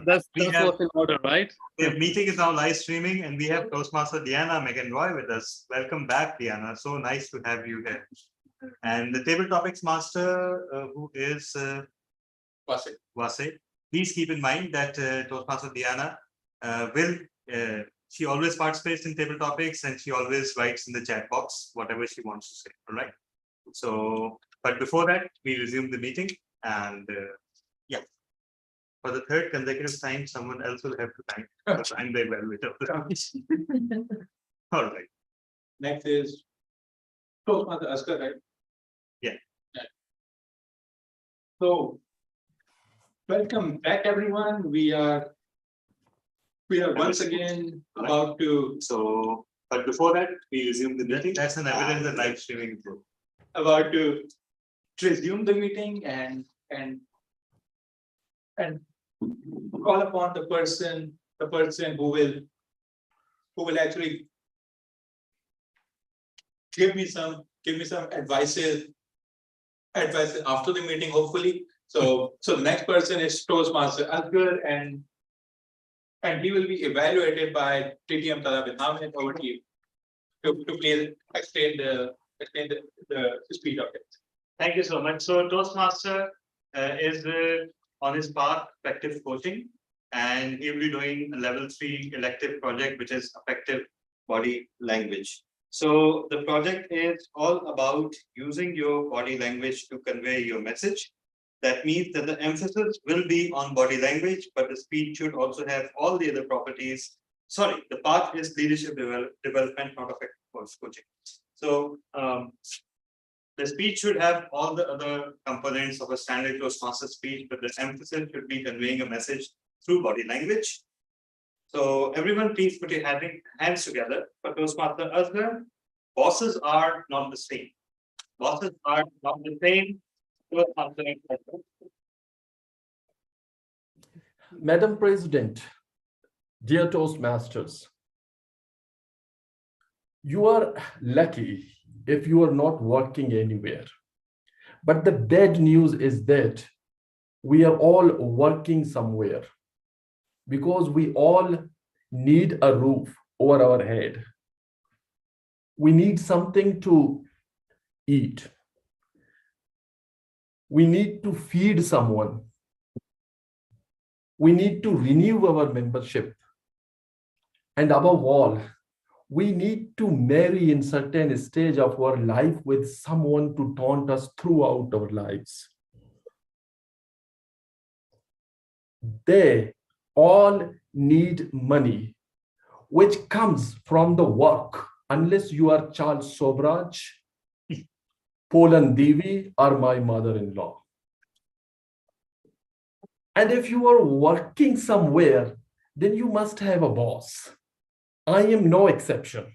That's what's in order, right? The meeting is now live streaming, and we have Toastmaster Diana McEnroy with us. Welcome back, Diana. So nice to have you here. And the table topics master, who is Wase. Please keep in mind that Toastmaster Diana she always participates in table topics, and she always writes in the chat box whatever she wants to say. All right. So, but before that, we resume the meeting, and yeah. For the third consecutive time, someone else will have to thank because I'm the evaluator of the competition. All right. Next is Toastmaster Asghar, right? Yeah. So, welcome back, everyone. We are once again about to. So, but before that, we resume the meeting. That's an evidence that live streaming is good. About to resume the meeting and call upon the person who will actually give me some advices after the meeting, hopefully. So the next person is Toastmaster Asghar, and he will be evaluated by TTM Talabin. How many over to you to please explain the speed of it. Thank you so much. So Toastmaster is on his path effective coaching, and he will be doing a level 3 elective project, which is effective body language. So the project is all about using your body language to convey your message. That means that the emphasis will be on body language, but the speech should also have all the other properties. Sorry, the path is leadership development, not effective coaching. So the speech should have all the other components of a standard Toastmaster speech, but the emphasis should be conveying a message through body language. So everyone, please put your hands together for Toastmaster Asghar. Bosses are not the same. Bosses are not the same. Madam President, dear Toastmasters, you are lucky if you are not working anywhere. But the bad news is that we are all working somewhere because we all need a roof over our head. We need something to eat. We need to feed someone. We need to renew our membership. And above all, we need to marry in certain stage of our life with someone to taunt us throughout our lives. They all need money, which comes from the work, unless you are Charles Sobraj, Polan Devi, or my mother-in-law. And if you are working somewhere, then you must have a boss. I am no exception,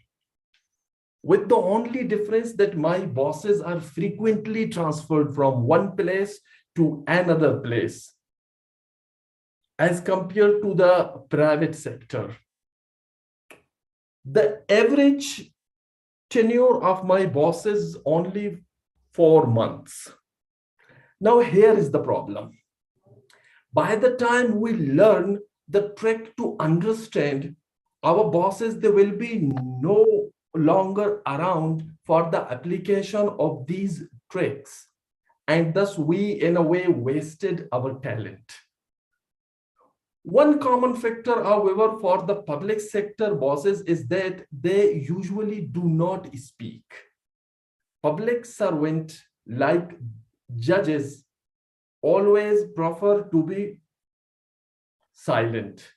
with the only difference that my bosses are frequently transferred from one place to another place as compared to the private sector. The average tenure of my boss is only 4 months. Now here is the problem. By the time we learn the trick to understand our bosses, they will be no longer around for the application of these tricks. And thus we, in a way, wasted our talent. One common factor, however, for the public sector bosses is that they usually do not speak. Public servants, like judges, always prefer to be silent.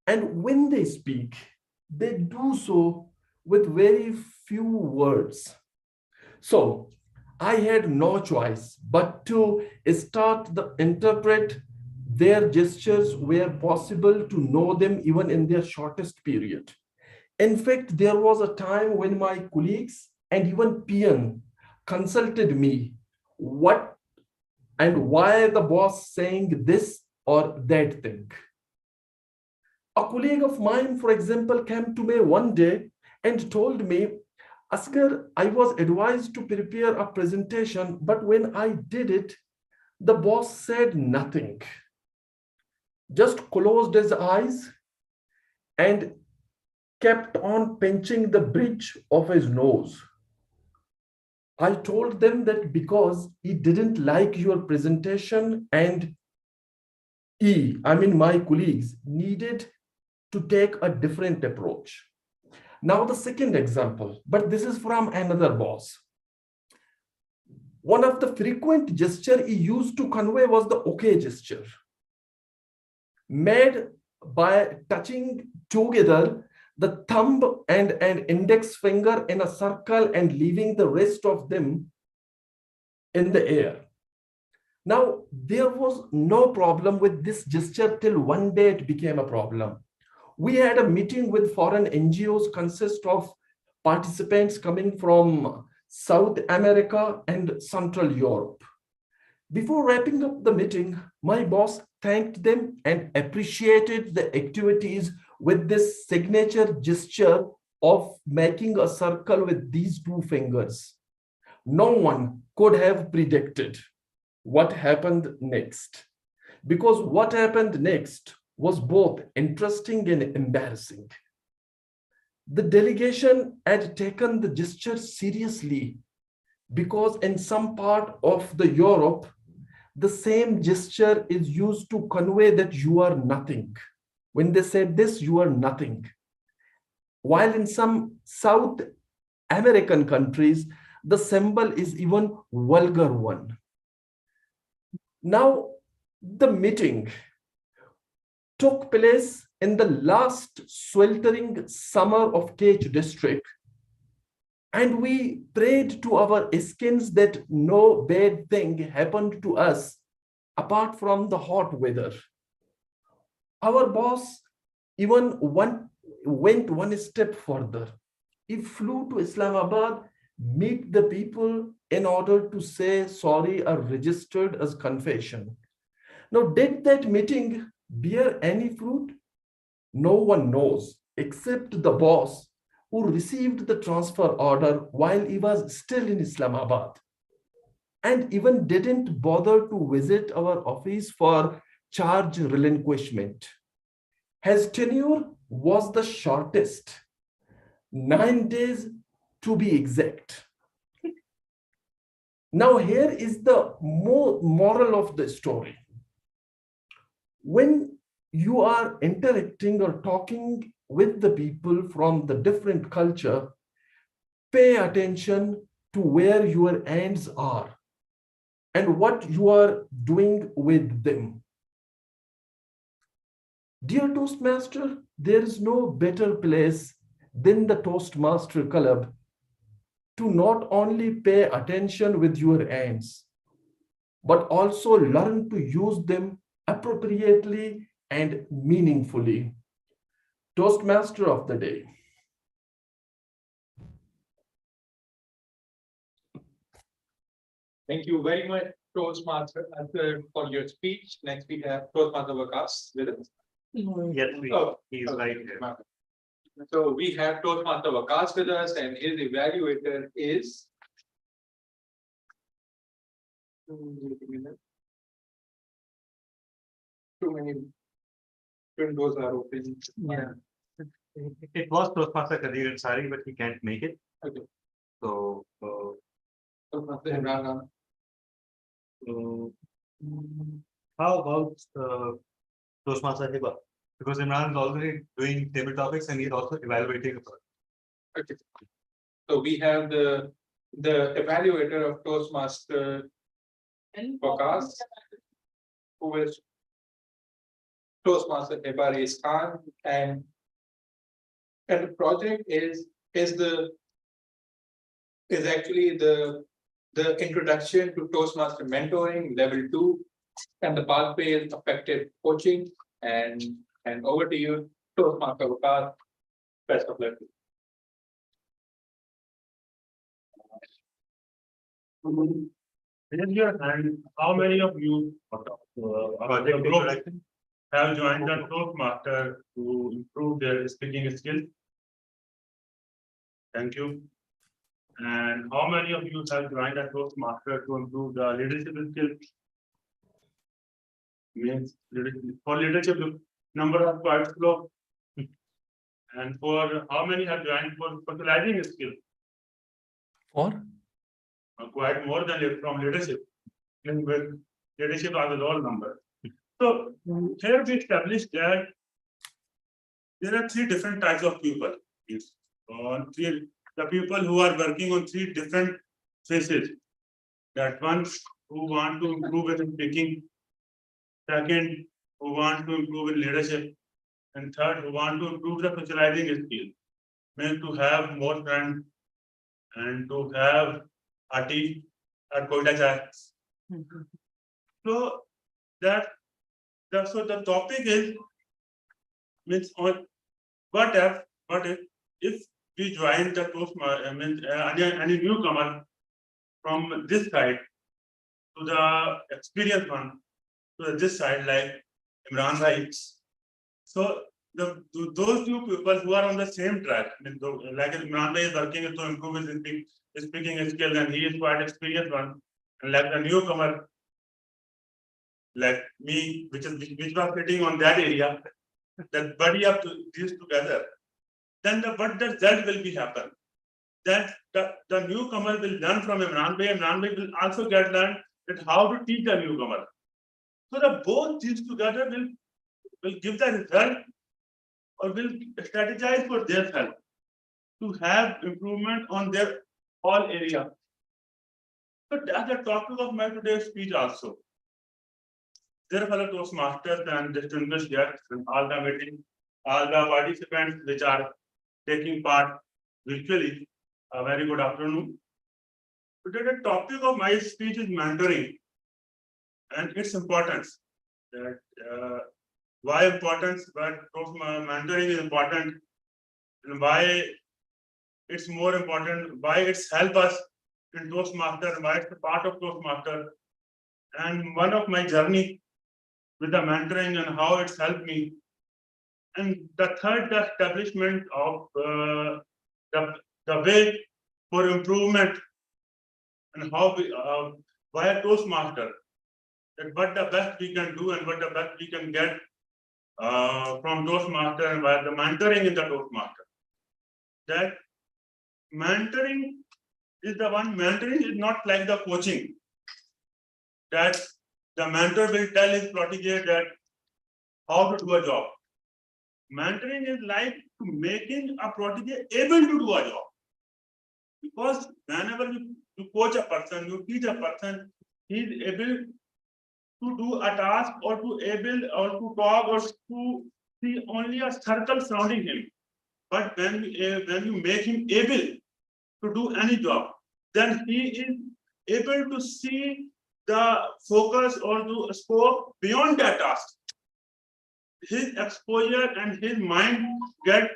And when they speak, they do so with very few words. So I had no choice but to start to interpret their gestures where possible to know them even in their shortest period. In fact, there was a time when my colleagues and even peon consulted me what and why the boss saying this or that thing. A colleague of mine, for example, came to me one day and told me, Asghar, I was advised to prepare a presentation, but when I did it, The boss said nothing, just closed his eyes and kept on pinching the bridge of his nose. I told them that because he didn't like your presentation and I mean my colleagues, needed to take a different approach. Now, the second example, but this is from another boss. One of the frequent gesture he used to convey was the okay gesture, made by touching together the thumb and index finger in a circle and leaving the rest of them in the air. Now, there was no problem with this gesture till one day it became a problem. We had a meeting with foreign NGOs consist of participants coming from South America and Central Europe. Before wrapping up the meeting, my boss thanked them and appreciated the activities with this signature gesture of making a circle with these two fingers. No one could have predicted what happened next, because what happened next was both interesting and embarrassing. The delegation had taken the gesture seriously because in some part of the Europe, the same gesture is used to convey that you are nothing. When they said this, you are nothing. While in some South American countries, the symbol is even vulgar one. Now, the meeting took place in the last sweltering summer of Cage district, and we prayed to our skins that no bad thing happened to us apart from the hot weather. Our boss even went one step further. He flew to Islamabad, meet the people in order to say sorry or registered as confession. Now, did that meeting bear any fruit? No one knows except the boss who received the transfer order while he was still in Islamabad and even didn't bother to visit our office for charge relinquishment. His tenure was the shortest, 9 days to be exact. Now, here is the moral of the story. When you are interacting or talking with the people from the different culture, pay attention to where your hands are and what you are doing with them. Dear Toastmaster, there is no better place than the Toastmaster Club to not only pay attention with your hands, but also learn to use them appropriately and meaningfully. Toastmaster of the Day. Thank you very much, Toastmaster, for your speech. Next, we have Toastmaster Vakas with us. Yes, he's right here. So we have Toastmaster Vakas with us, and his evaluator is. Too many windows are open. Yeah. It was Toastmaster Kadir Ansari, but he can't make it. Okay. So, Toastmaster Imran Khan. how about Toastmaster Hiba? Because Imran is already doing table topics and he's also evaluating the project. Okay. So we have the evaluator of Toastmaster Vakas, who is Toastmaster Hiba Khan, and the project is actually the introduction to Toastmaster mentoring level 2, and the pathway is effective coaching. And over to you, Toastmaster Vakas. Best of luck. Raise your hand. How many of you of Project the group introduction. have joined the Toastmaster to improve their speaking skills? Thank you. And how many of you have joined the Toastmaster to improve the leadership skills? means for leadership, number of quite low. And for how many have joined for specializing skill? Or Quite more than from leadership. And with leadership are the lower number. So here we established that there are three different types of people. Yes. The people who are working on three different phases. That one who want to improve in speaking, second who want to improve in leadership, and third who want to improve the socializing skill. Means to have more friends and to have a tea at Koita Chai. So so the topic is means on what if we join the Toastmasters, any newcomer from this side to the experienced one to this side, like Imran Bhai. So those two people who are on the same track, like Imran Bhai is working to improve his speaking skill, and he is quite experienced one, and like the newcomer, like me, which was sitting on that area, that buddy up to these together, then what the result will be happen? That the newcomer will learn from Imran Bhai will also get learned that how to teach the newcomer. So the both these together will give the result or will strategize for their help to have improvement on their all area. So that's the topic of my today's speech also. Dear fellow Toastmasters and distinguished guests and all the meeting, all the participants which are taking part virtually, a very good afternoon. Today the topic of my speech is mentoring and its importance. That why importance, but mentoring is important, and why it's more important, why it's help us in Toastmaster, and why it's a part of Toastmaster, and one of my journey with the mentoring and how it's helped me. And the third, the establishment of the way for improvement and how we why a Toastmaster, that what the best we can do and what the best we can get from Toastmaster and by the mentoring in the Toastmaster. That mentoring is not like the coaching, that the mentor will tell his protege that how to do a job. Mentoring is like making a protege able to do a job. Because whenever you coach a person, you teach a person, he is able to do a task or to able or to talk or to see only a circle surrounding him. But when you make him able to do any job, then he is able to see the focus or the scope beyond that task. His exposure and his mind get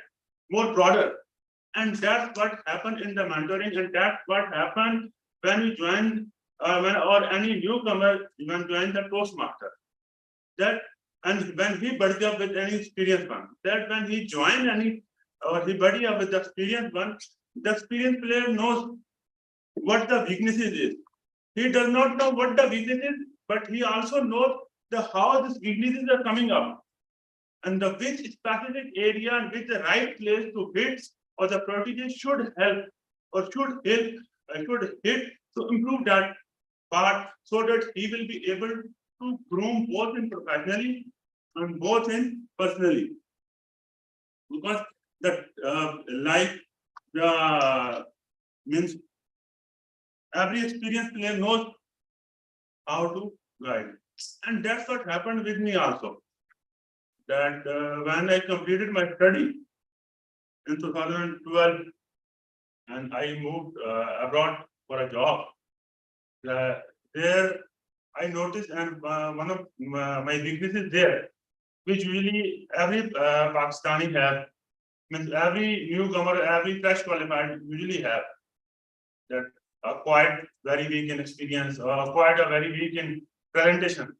more broader. And that's what happened in the mentoring, and that's what happened when we join or any newcomer when join the Toastmaster. That and when he buddy up with any experienced one, that when he join any or he buddy up with the experienced one, the experienced player knows what the weaknesses is. He does not know what the weakness is, but he also knows how these weaknesses are coming up, and the which specific area and which the right place to hit or the protege should help or should hit to improve that part, so that he will be able to groom both in professionally and both in personally. Because that like the means every experienced player knows how to guide, and that's what happened with me also. That when I completed my study in 2012 and I moved abroad for a job, there I noticed, and one of my weaknesses there, which usually every Pakistani have, means every newcomer, every fresh qualified usually have, that quite very weak in experience or quite a very weak in presentation.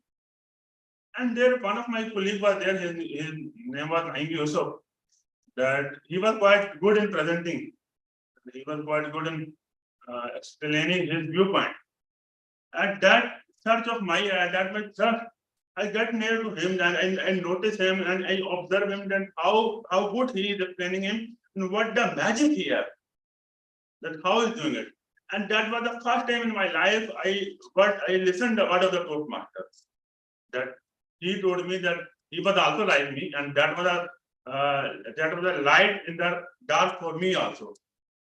And there one of my colleagues was there, his name was Naim Yusuf, that he was quite good in presenting. He was quite good in explaining his viewpoint. At that search, I get near to him and I notice him and I observe him and how good he is explaining him and what the magic he has, that how he's doing it. And that was the first time in my life I listened to one of the Toastmasters. That he told me that he was also like me, and that was a light in the dark for me also.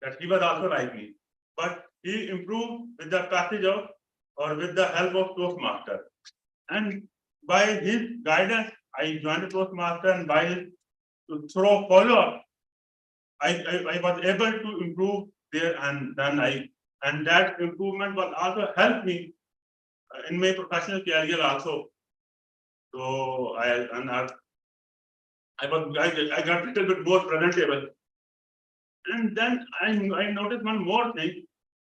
That he was also like me, but he improved with the passage of or with the help of Toastmaster. And by his guidance, I joined the Toastmaster, and by his thorough follow-up, I was able to improve there, and then and that improvement will also help me in my professional career also. So I got a little bit more presentable. And then I noticed one more thing,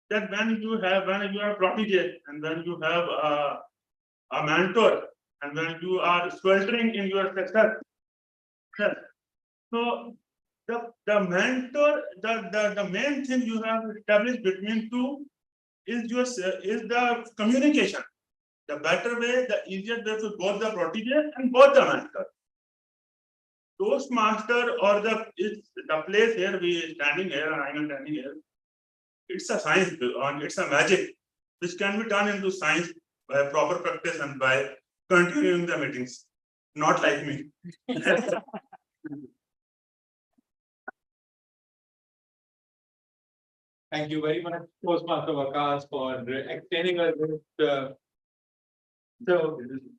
that when you are a protege and when you have a mentor and when you are sweltering in your success, so the mentor, the main thing you have established between two is the communication. The better way, the easier way for both the protege and both the mentor. Toastmaster or the place here we are standing here and I am standing here. It's a science and it's a magic which can be turned into science by proper practice and by continuing the meetings. Not like me. Thank you very much, Toastmaster Vikas, for explaining us the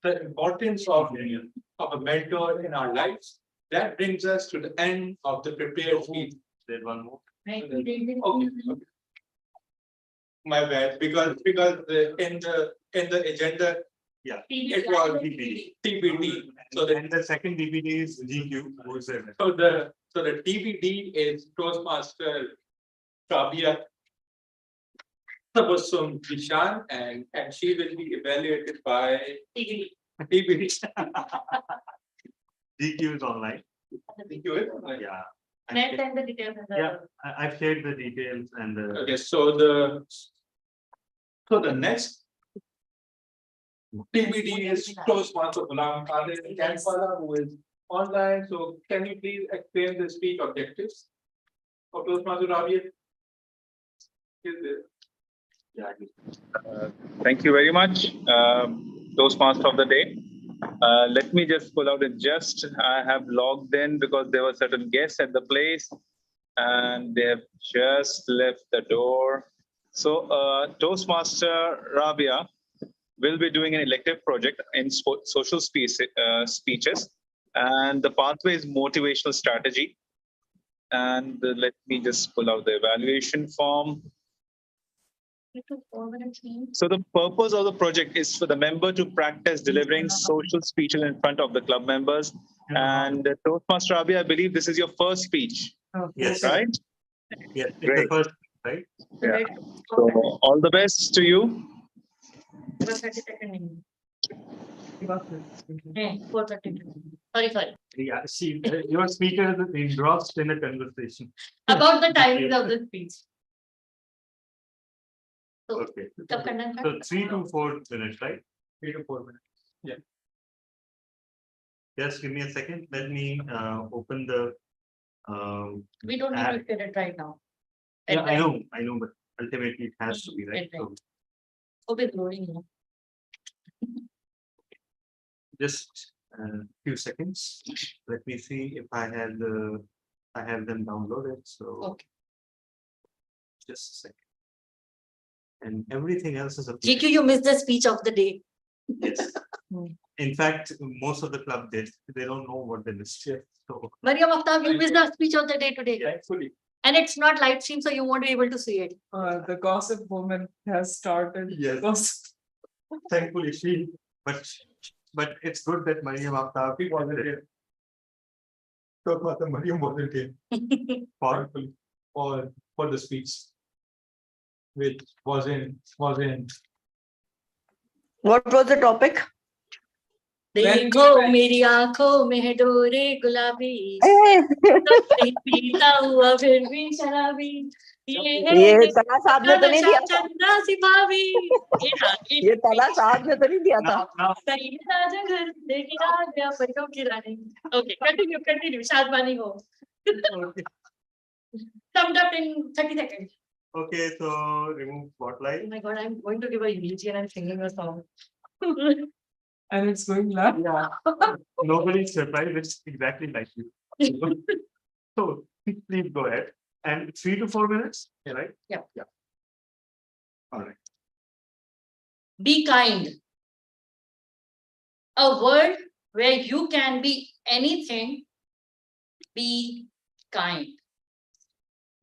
importance of a mentor in our lives. That brings us to the end of the prepared speech. There's one more. Okay. My bad, because in the agenda Yeah. it was TBD. So The second DPD is GQ. Who is it? so the TBD is Toastmaster Rabia Tabassum Bishan, and she will be evaluated by TBD. GQ is online. Yeah. I've Net and the details. Yeah, I've shared the details and the. Okay, so the next TBD is Toastmaster Ghulam Qadir Kanwala, who is online. So can you please explain the speech objectives of Toastmaster Rabia? Thank you very much, Toastmaster of the day. Let me just pull out it. I have logged in because there were certain guests at the place and they have just left the door. So Toastmaster Rabia will be doing an elective project in social speeches, and the pathway is motivational strategy. And let me just pull out the evaluation form. So the purpose of the project is for the member to practice delivering social speeches in front of the club members. And Toastmaster Rabia, I believe this is your first speech, Yes. right? Yes. It's Great. the first, right? Yeah. So all the best to you. 4:32. Sorry. Yeah. Your speaker is engrossed in a conversation. About the timing of the speech. So, Okay. so 3 to 4 minutes, right? 3 to 4 minutes. Yeah. Just give me a second. Let me open the. we don't need to share it right now. Yeah, I know, but ultimately it has to be right. So Okay, growing. just a few seconds. Let me see if I have them downloaded. So Okay. just a second. And everything else is GQ, you missed the speech of the day. Yes. In fact, most of the club did. They don't know what they missed. So Mariam Aftab, you missed the speech of the day today. Thankfully. And it's not live stream, so you won't be able to see it. The gossip woman has started. Yes. Thankfully she, but it's good that Mariam Aftab wasn't here. Mariam wasn't here for the speech, which was in. What was the topic? देखो मेरी आंखों में डोरे गुलाबी पीता हुआ फिर भी शराबी ये तला साहब ने तो नहीं दिया था, चंदा सिपाही ये तला साहब ने तो नहीं दिया था। सही राजा घर देखी राजा परियों की रानी। Okay, continue. Shadbani ho. Summed up in 30 seconds. Okay, so remove spotlight. Oh my God, I'm going to give a eulogy and I'm singing a song. And it's going loud. Yeah. Nobody's surprised. It's exactly like you. So please go ahead. And 3 to 4 minutes, right? Yeah. All right. Be kind. A world where you can be anything, be kind.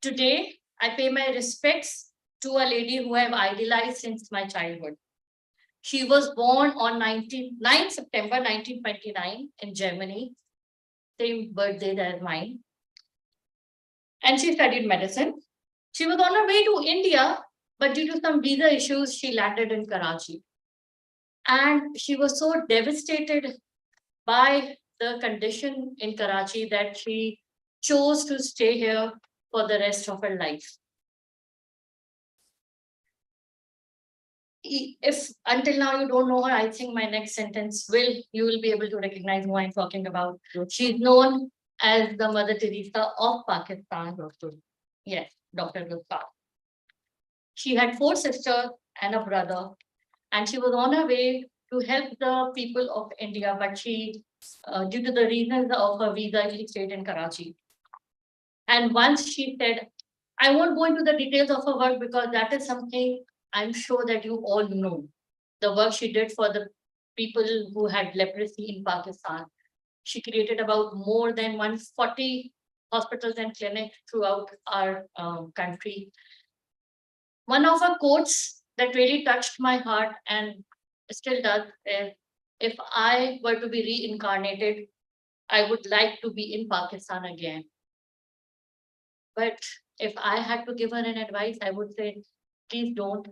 Today, I pay my respects to a lady who I have idolized since my childhood. She was born on 9 September 1929 in Germany, same birthday as mine. And she studied medicine. She was on her way to India, but due to some visa issues, she landed in Karachi. And she was so devastated by the condition in Karachi that she chose to stay here for the rest of her life. If until now you don't know her, I think my next sentence you will be able to recognize who I'm talking about. She's known as the Mother Teresa of Pakistan. Yes, Dr. Gulfar. She had 4 sisters and a brother, and she was on her way to help the people of India, but she, due to the reasons of her visa, she stayed in Karachi. And once she said, I won't go into the details of her work because that is something I'm sure that you all know. The work she did for the people who had leprosy in Pakistan. She created about more than 140 hospitals and clinics throughout our country. One of her quotes that really touched my heart and still does is, if I were to be reincarnated, I would like to be in Pakistan again. But if I had to give her an advice, I would say, please don't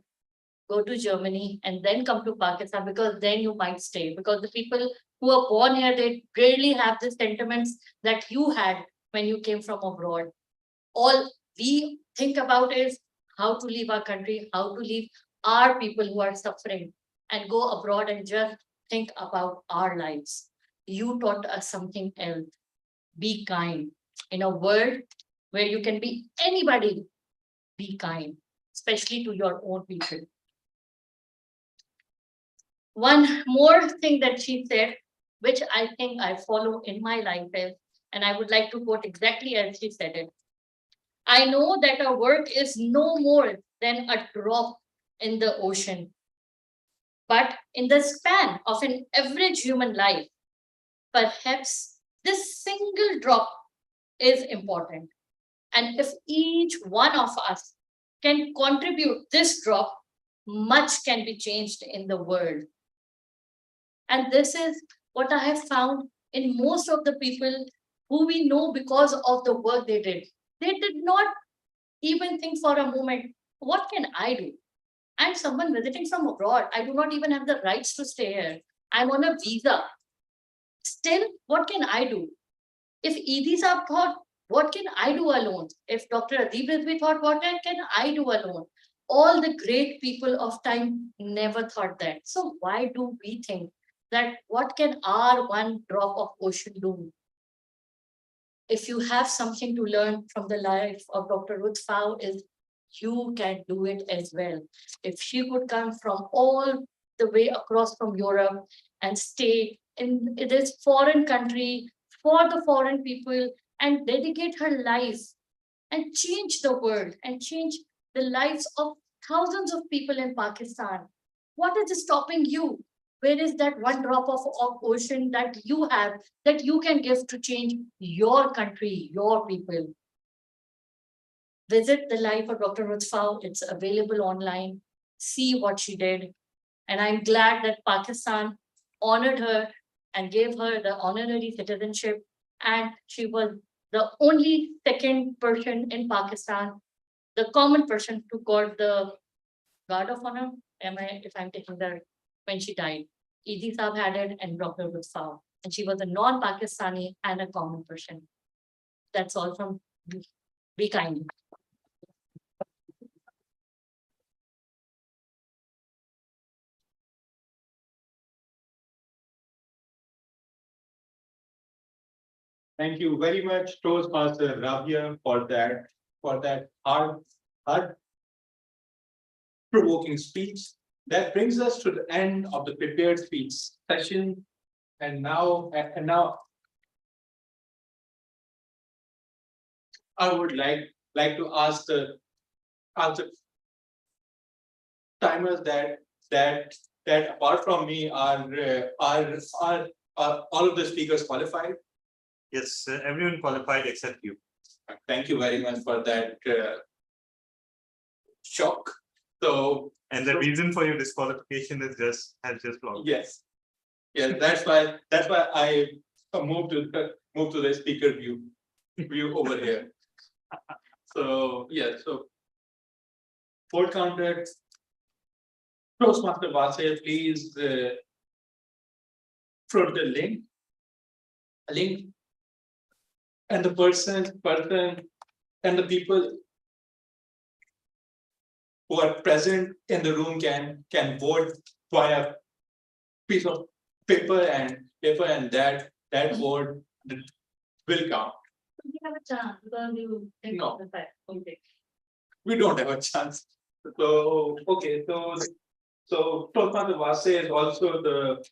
go to Germany and then come to Pakistan, because then you might stay. Because the people who are born here, they rarely have the sentiments that you had when you came from abroad. All we think about is how to leave our country, how to leave our people who are suffering, and go abroad and just think about our lives. You taught us something else. Be kind. In a world where you can be anybody, be kind, especially to your own people. One more thing that she said, which I think I follow in my life is, and I would like to quote exactly as she said it. I know that our work is no more than a drop in the ocean, but in the span of an average human life, perhaps this single drop is important. And if each one of us can contribute this drop, much can be changed in the world. And this is what I have found in most of the people who we know because of the work they did. They did not even think for a moment, what can I do? I'm someone visiting from abroad. I do not even have the rights to stay here. I'm on a visa. Still, what can I do? If EDs are thought, what can I do alone? If Dr. Adib Rizvi thought, what can I do alone? All the great people of time never thought that. So why do we think that what can our one drop of ocean do? If you have something to learn from the life of Dr. Ruth Fau, is you can do it as well. If she could come from all the way across from Europe and stay in this foreign country for the foreign people and dedicate her life and change the world and change the lives of thousands of people in Pakistan, what is stopping you? Where is that one drop of ocean that you have, that you can give to change your country, your people? Visit the life of Dr. Ruth Fau. It's available online. See what she did. And I'm glad that Pakistan honored her and gave her the honorary citizenship. And she was the only second person in Pakistan, the common person, who got the Guard of Honor. If I'm taking that, when she died. Idi Saab had it and Dr. Rufal. And she was a non-Pakistani and a common Persian. That's all from me. Be kind. Thank you very much, Toastmaster Rabia, for that hard provoking speech. That brings us to the end of the prepared speech session. And now I would like to ask the timers that apart from me are all of the speakers qualified? Yes, everyone qualified except you. Thank you very much for that shock. So, And the reason for your disqualification is has just logged. yes, that's why I moved to the speaker view over here. So yeah, so board counter, Toastmaster Vase, please float the link, and the person and the people who are present in the room can vote via piece of paper and that vote will count. You have a chance because you think No. of the fact. Okay. We don't have a chance. So okay, so Toastmaster Vase is also the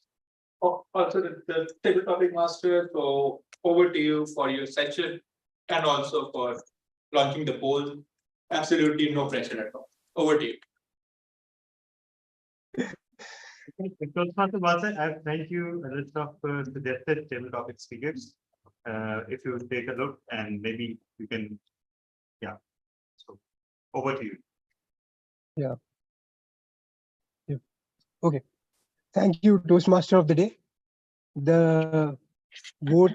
table topic master. So over to you for your session and also for launching the poll. Absolutely no pressure at all. Over to you. Toastmaster Vasa, I've sent you a list of suggested table topic speakers. If you take a look and maybe you can, yeah. So over to you. Yeah. Okay. Thank you, Toastmaster of the day. The vote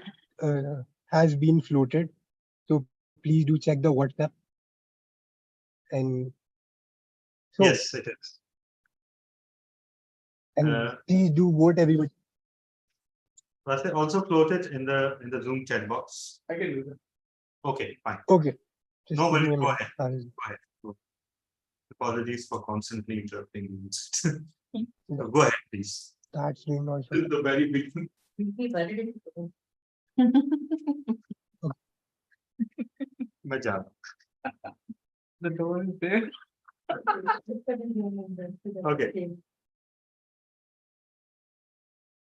has been floated. So please do check the WhatsApp. And so, Yes, it is. and please do vote, everybody. Vasa, also floated in the Zoom chat box. I can do that. Okay, fine. Okay. Just No give me worries, a go minute. ahead. I'll- Go ahead. Apologies for constantly interrupting you. So go ahead, please. That's doing also. This is the very beginning. We buried it. Majab. The door is there. Okay.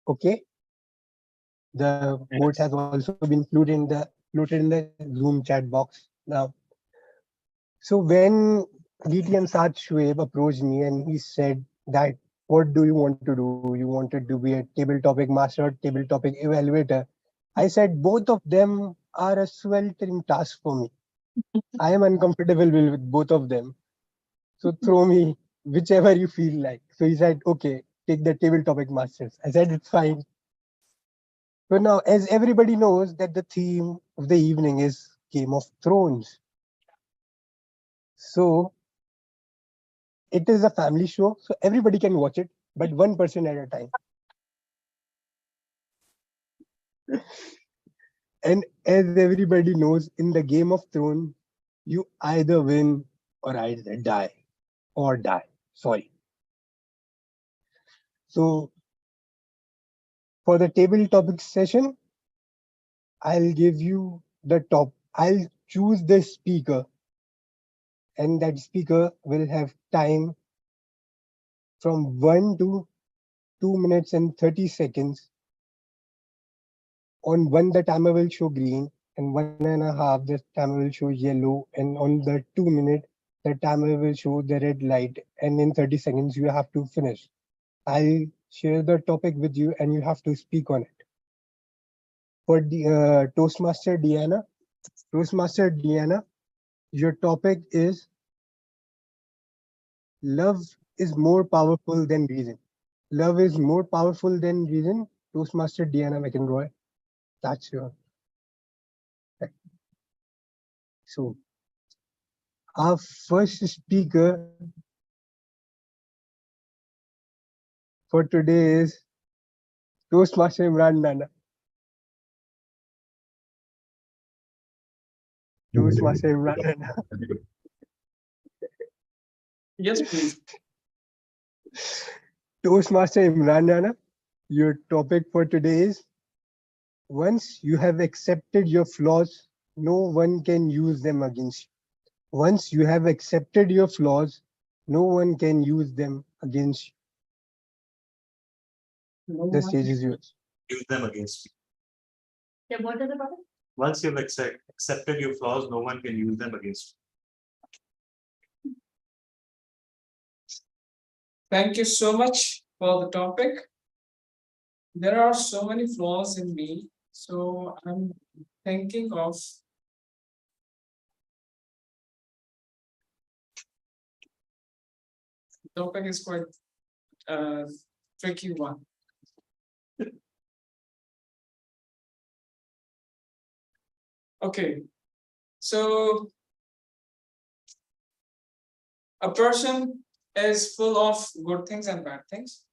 Okay. The vote has also been floated in the Zoom chat box now. So when DTM Sat Shoaib approached me and he said that, what do you want to do? You wanted to be a table topic master, table topic evaluator. I said both of them are a sweltering task for me. I am uncomfortable with both of them. So throw me whichever you feel like. So he said, okay, take the table topic masters. I said, it's fine. So now, as everybody knows that the theme of the evening is Game of Thrones. So it is a family show, so everybody can watch it, but one person at a time. And as everybody knows, in the Game of Thrones, you either win or either die. Or die. Sorry. So for the table topic session, I'll give you the top. I'll choose the speaker, and that speaker will have time from 1 to 2 minutes and 30 seconds. On one, the timer will show green, and 1.5, the timer will show yellow, and on the 2 minute, the timer will show the red light, and in 30 seconds, you have to finish. I'll share the topic with you, and you have to speak on it. For the Toastmaster Diana, your topic is love is more powerful than reason. Love is more powerful than reason. Toastmaster Diana McEnroy. That's your. So, our first speaker for today is Toastmaster Imran Nana. Toastmaster Imran Nana. Yes, please. Toastmaster Imran Nana, your topic for today is once you have accepted your flaws, no one can use them against you. Once you have accepted your flaws, no one can use them against you. The stage is yours. Use them against you. Yeah, what is about it? Once you've accepted your flaws, no one can use them against Thank you so much for the topic. There are so many flaws in me, so I'm thinking of the topic is quite tricky one. Okay, so a person is full of good things and bad things.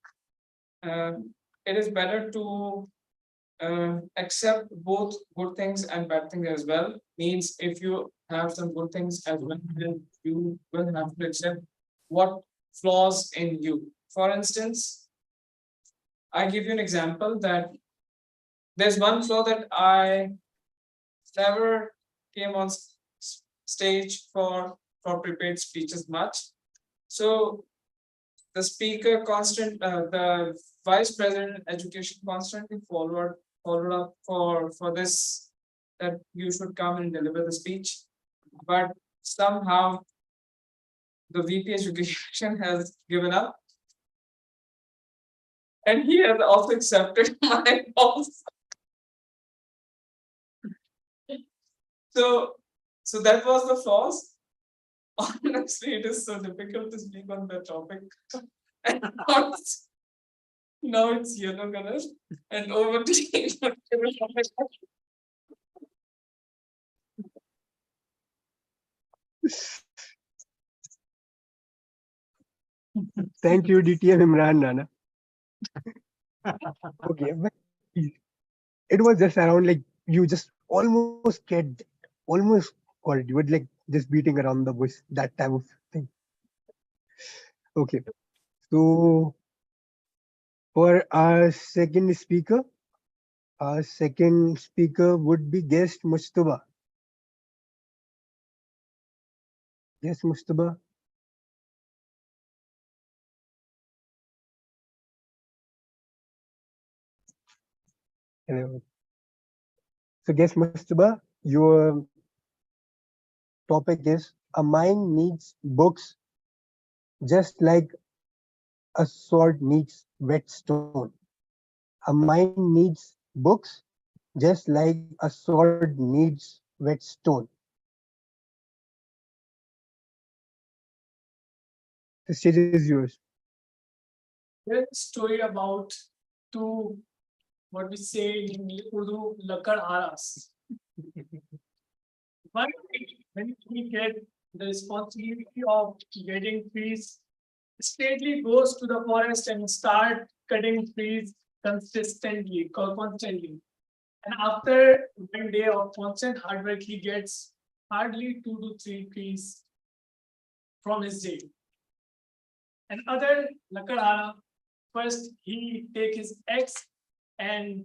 It is better to accept both good things and bad things as well. Means if you have some good things as well, then you will have to accept what flaws in you. For instance, I give you an example that there's one flaw that I never came on stage for prepared speeches much. So the speaker the vice president education constantly followed up for this, that you should come and deliver the speech, but somehow the VP education has given up, and he has also accepted my calls. So that was the flaws. Honestly, it is so difficult to speak on that topic. And now it's yellow color, and over to you. Thank you, DTM Imran Nana. Okay, but it was just around like you just almost got it. You were like just beating around the bush, that type of thing. Okay, so for our second speaker would be guest Mustafa. Yes, Mustafa. Hello. So guess Mustafa, your topic is a mind needs books just like a sword needs whetstone. A mind needs books just like a sword needs whetstone. The stage is yours. There's a story about two, what we say in Urdu, lakad aras. But when we get the responsibility of getting trees, straightly goes to the forest and start cutting trees constantly. And after 1 day of constant hard work, he gets hardly 2 to 3 trees from his day. And other lakadara, first he take his axe and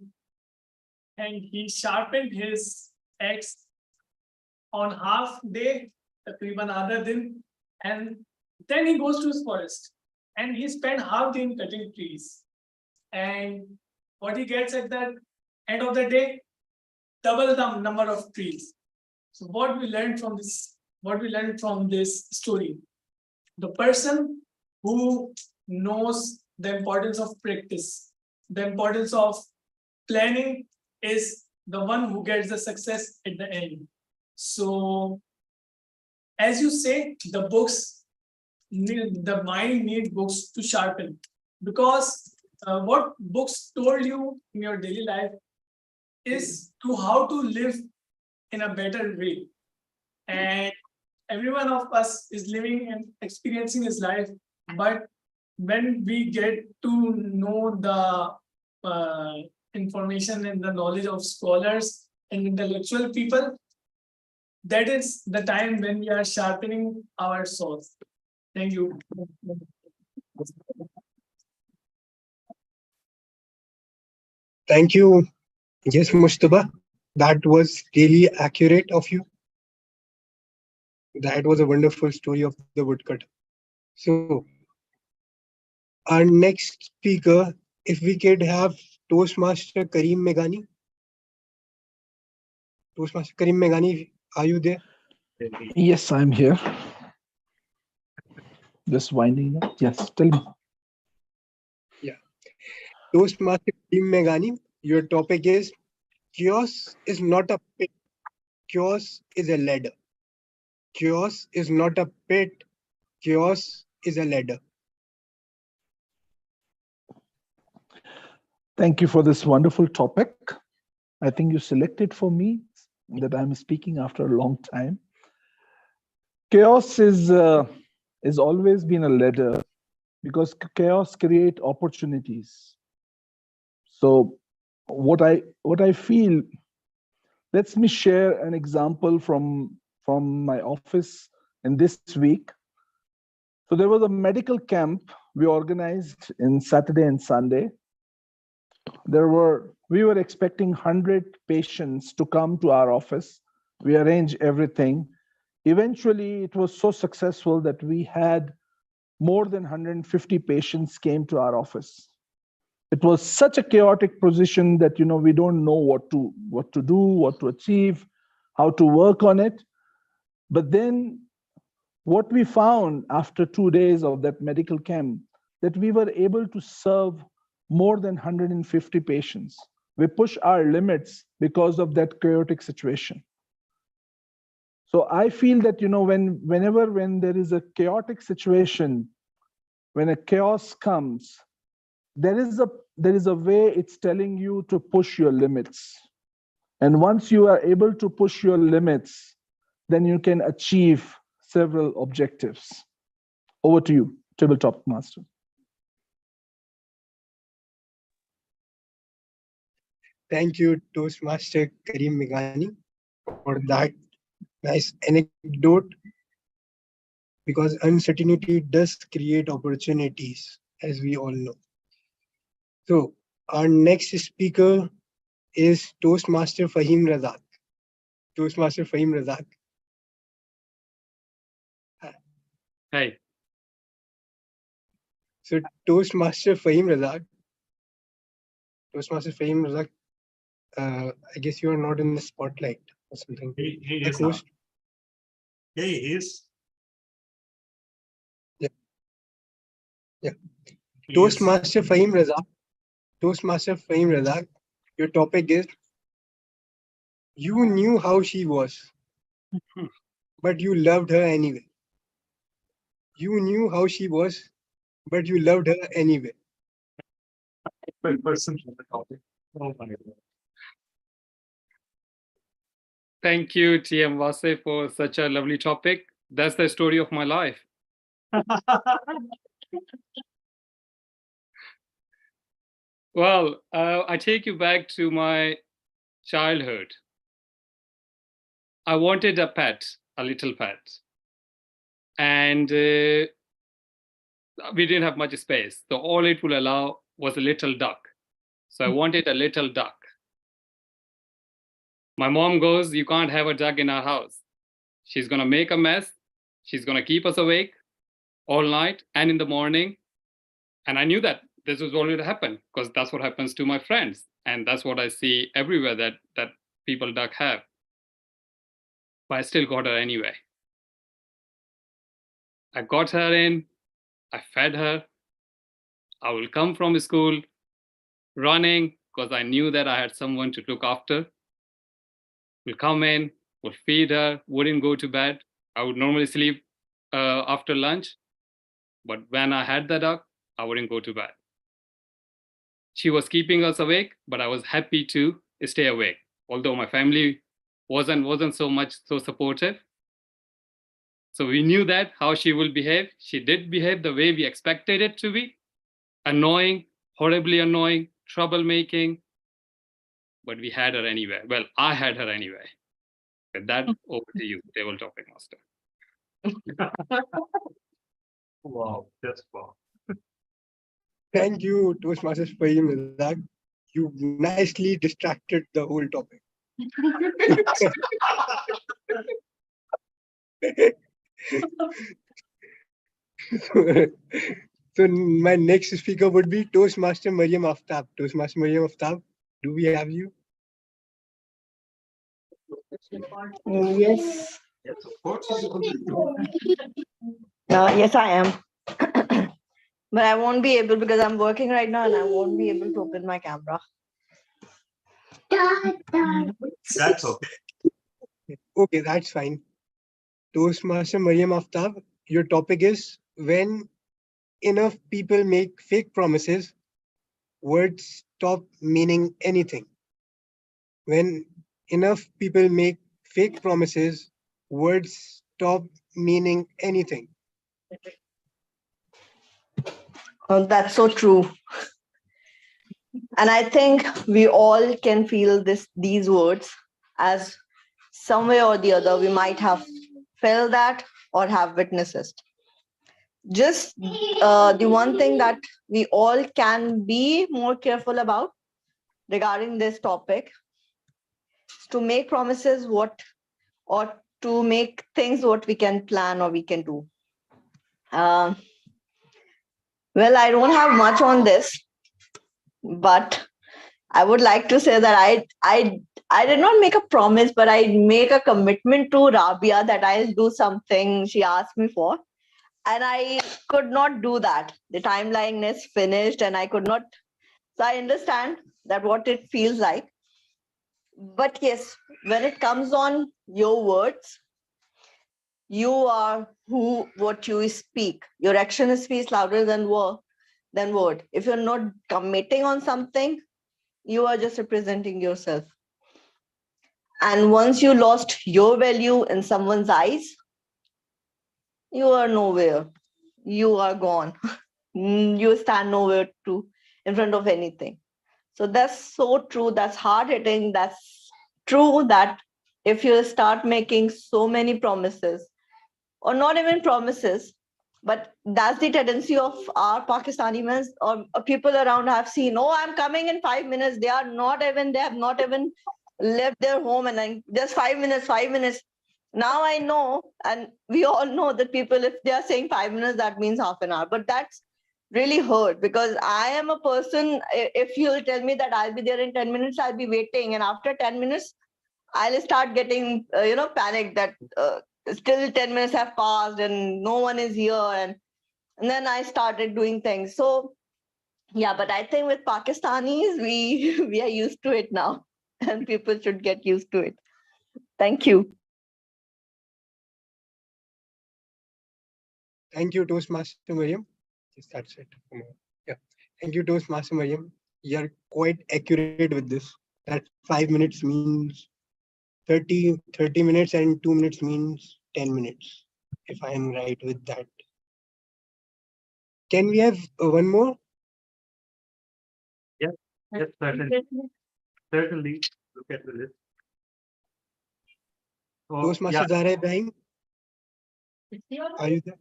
he sharpened his axe on half day, takriban other din, and then he goes to his forest and he spent half day in cutting trees. And what he gets at the end of the day, double the number of trees. So what we learned from this story, the person who knows the importance of practice, the importance of planning, is the one who gets the success at the end. So as you say, the mind needs books to sharpen, because what books told you in your daily life is to how to live in a better way. And every one of us is living and experiencing his life, but when we get to know the information and the knowledge of scholars and intellectual people, that is the time when we are sharpening our swords. Thank you. Thank you. Yes, Mushtaba. That was really accurate of you. That was a wonderful story of the woodcutter. So, our next speaker, if we could have Toastmaster Kareem Meghani. Toastmaster Kareem Meghani, are you there? Yes, I'm here. Just winding up. Yes, tell me. Yeah. Toastmaster Kareem Meghani, your topic is chaos is not a pit. Chaos is a ladder. Chaos is not a pit. Chaos is a ladder. Thank you for this wonderful topic. I think you selected for me that I'm speaking after a long time. Chaos is always been a ladder because chaos create opportunities. So what I feel, let me share an example from my office in this week. So there was a medical camp we organized in Saturday and Sunday. We were expecting 100 patients to come to our office. We arranged everything. Eventually, it was so successful that we had more than 150 patients came to our office. It was such a chaotic position that we don't know what to do, what to achieve, how to work on it. But then what we found after 2 days of that medical camp, that we were able to serve more than 150 patients. We push our limits because of that chaotic situation. So I feel that whenever there is a chaotic situation, when a chaos comes, there is a way it's telling you to push your limits. And once you are able to push your limits, then you can achieve several objectives. Over to you, Tabletop Master. Thank you, Toastmaster Kareem Meghani, for that nice anecdote. Because uncertainty does create opportunities, as we all know. So, our next speaker is Toastmaster Fahim Razak. Toastmaster Fahim Razak. Hi. So, Toastmaster Fahim Razak. Toastmaster Fahim Razak, I guess you are not in the spotlight or something. He The is not. host. Yeah, he is. Yeah. Yeah. He is. Toastmaster Fahim Razak. Toastmaster Fahim Razak, your topic is you knew how she was, but you loved her anyway. You knew how she was, but you loved her anyway. Person for the topic. Oh my God. Thank you, TM Vase, for such a lovely topic. That's the story of my life. Well, I take you back to my childhood. I wanted a pet, a little pet. And we didn't have much space. So all it would allow was a little duck. So I wanted a little duck. My mom goes, you can't have a duck in our house. She's going to make a mess. She's going to keep us awake all night and in the morning. And I knew that this was going to happen because that's what happens to my friends. And that's what I see everywhere that people duck have. But I still got her anyway. I got her in, I fed her. I will come from school running because I knew that I had someone to look after. We'll come in, we'll feed her, wouldn't go to bed. I would normally sleep after lunch. But when I had the duck, I wouldn't go to bed. She was keeping us awake, but I was happy to stay awake. Although my family wasn't so supportive. So we knew that how she will behave. She did behave the way we expected it to be. Annoying, horribly annoying, troublemaking, but we had her anyway. Well, I had her anyway. With that, over to you, table topic master. Wow, just wow. Thank you, Toastmasters Fahim Razak. You nicely distracted the whole topic. So my next speaker would be Toastmaster Mariam Aftab. Toastmaster Mariam Aftab, do we have you? Yes. Yes, of course. Yes, I am. But I won't be able because I'm working right now and I won't be able to open my camera. That's okay. Okay, that's fine. Toastmaster Mariam Aftab, your topic is when enough people make fake promises, words stop meaning anything. When enough people make fake promises, words stop meaning anything. Oh, that's so true. And I think we all can feel these words as some way or the other we might have felt that or have witnessed it. Just the one thing that we all can be more careful about regarding this topic is to make promises or to make things what we can plan or we can do. Well, I don't have much on this, but I would like to say that I did not make a promise, but I make a commitment to Rabia that I'll do something she asked me for. And I could not do that. The timeline is finished and I could not. So I understand that what it feels like. But yes, when it comes on your words, you are what you speak. Your action speaks louder than word. If you're not committing on something, you are just representing yourself. And once you lost your value in someone's eyes, you are nowhere. You are gone. You stand nowhere in front of anything. So that's so true. That's hard hitting. That's true that if you start making so many promises, or not even promises, but that's the tendency of our Pakistani men or people around have seen, oh, I'm coming in 5 minutes. They have not even left their home and then just 5 minutes, 5 minutes. Now I know, and we all know that people, if they are saying 5 minutes, that means half an hour. But that's really hurt because I am a person, if you'll tell me that I'll be there in 10 minutes, I'll be waiting. And after 10 minutes, I'll start getting, panic that still 10 minutes have passed and no one is here. And then I started doing things. So, yeah, but I think with Pakistanis, we are used to it now and people should get used to it. Thank you. Thank you, Toastmaster Mariam. Yes, that's it. Yeah. Thank you, Toastmaster Mariam. You're quite accurate with this. That 5 minutes means 30 minutes and 2 minutes means 10 minutes, if I am right with that. Can we have one more? Yes, certainly. Certainly. Look at the list. Oh, Toastmaster yeah. Zahra Ibrahim, are you there?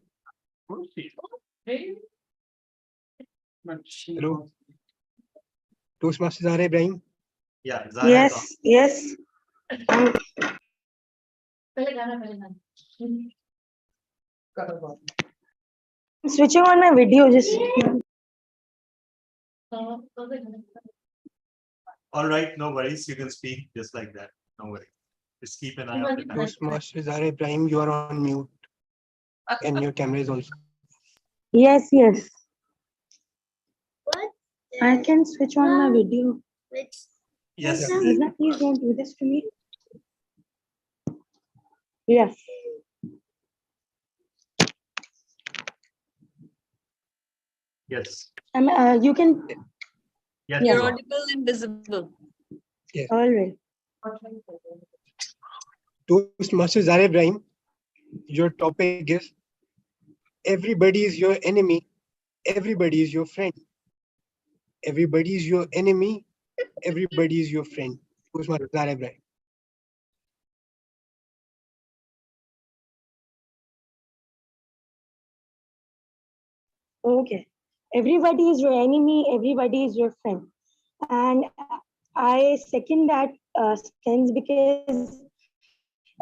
Hello? Toastmaster Zahra Ibrahim? Yeah, Zara is on. Yes. Switching on my video, just All right, no worries. You can speak just like that. No worries. Just keep an eye on the time. Toastmaster Zahra Ibrahim, you are on mute. And your camera is also. yes. I can switch on my video. Yes. Isna, please don't do this to me. Yes. Yes. You can. Yes. You're you are. audible and visible. Yes. All right. Toastmaster Zahra Ibrahim, your topic is everybody is your enemy, everybody is your friend. everybody is your enemy, everybody is your friend. Toastmasters are right. Okay. Everybody is your enemy, everybody is your friend. And I second that sentence because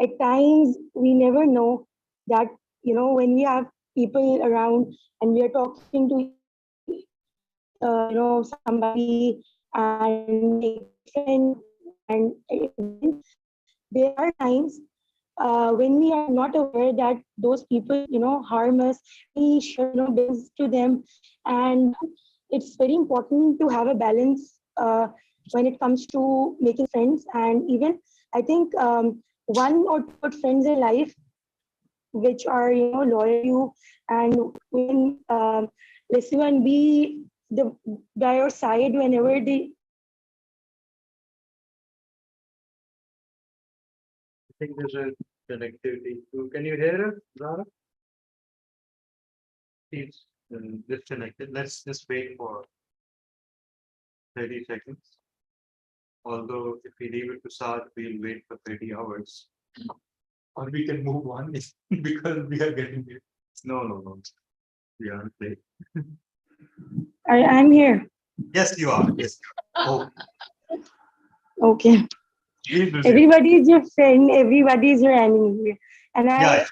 at times we never know that, when we have people around and we are talking to somebody and make friends and there are times when we are not aware that those people harm us. We share business to them, and it's very important to have a balance when it comes to making friends. And even I think one or two good friends in life which are loyal to you and when listen and be the by your side whenever they. I think there's a connectivity. Can you hear her, Zara? She's disconnected. Let's just wait for 30 seconds. Although if we leave it to start, we'll wait for 30 hours. Or we can move on because we are getting it. No. We aren't late. I'm here. Yes, you are. Yes. Oh, Okay. please resume. Everybody is your friend, everybody is your enemy. And Yeah.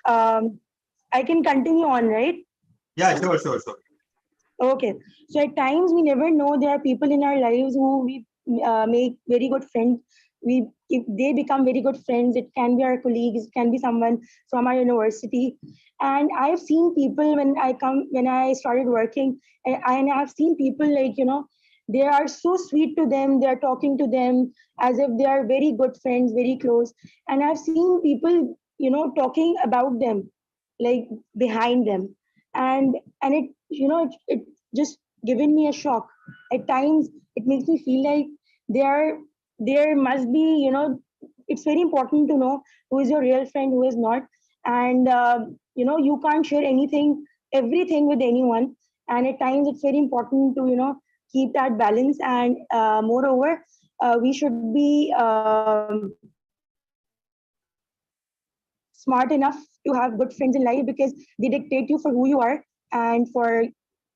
I can continue on, right? Yeah, sure. Okay. So at times we never know there are people in our lives who we make very good friends. If they become very good friends, it can be our colleagues, it can be someone from our university. And I've seen people when I started working, and I've seen people like, they are so sweet to them. They are talking to them as if they are very good friends, very close. And I've seen people, talking about them, like behind them. And it just given me a shock. At times it makes me feel like there must be, it's very important to know who is your real friend, who is not. And you can't share everything with anyone. And at times it's very important to keep that balance. And moreover, we should be smart enough to have good friends in life because they dictate you for who you are and for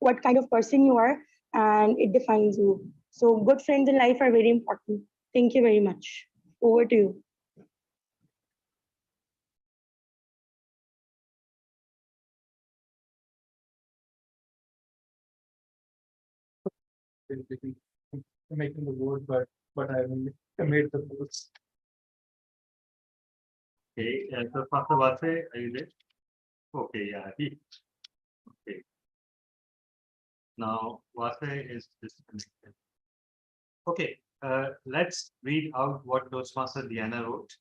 what kind of person you are, and it defines you. So good friends in life are very important. Thank you very much. Over to you. Making the board, but I made the boards. Okay, so Pastor Vase, are you there? Okay, yeah. Okay. Now Vase is disconnected. Okay, let's read out what Toastmaster Diana wrote.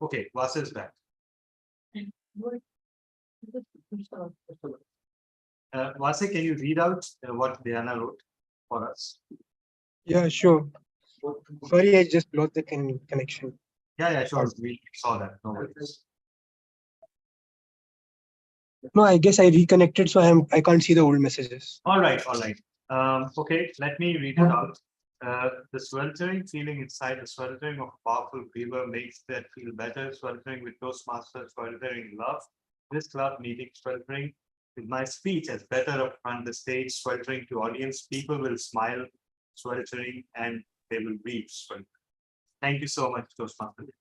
Okay, Vase is back. Vase, can you read out what Diana wrote for us? Yeah, sure. Sorry, I just lost the connection. Yeah, sure. We saw that. No worries. No, I guess I reconnected, so I can't see the old messages. All right. Okay, let me read it out. The sweltering feeling inside, the sweltering of a powerful fever makes that feel better. Sweltering with Toastmasters, sweltering love. This club meeting, sweltering with my speech as better up front the stage, sweltering to audience. People will smile, sweltering, and they will weep. Sweltering. Thank you so much, Toastmasters.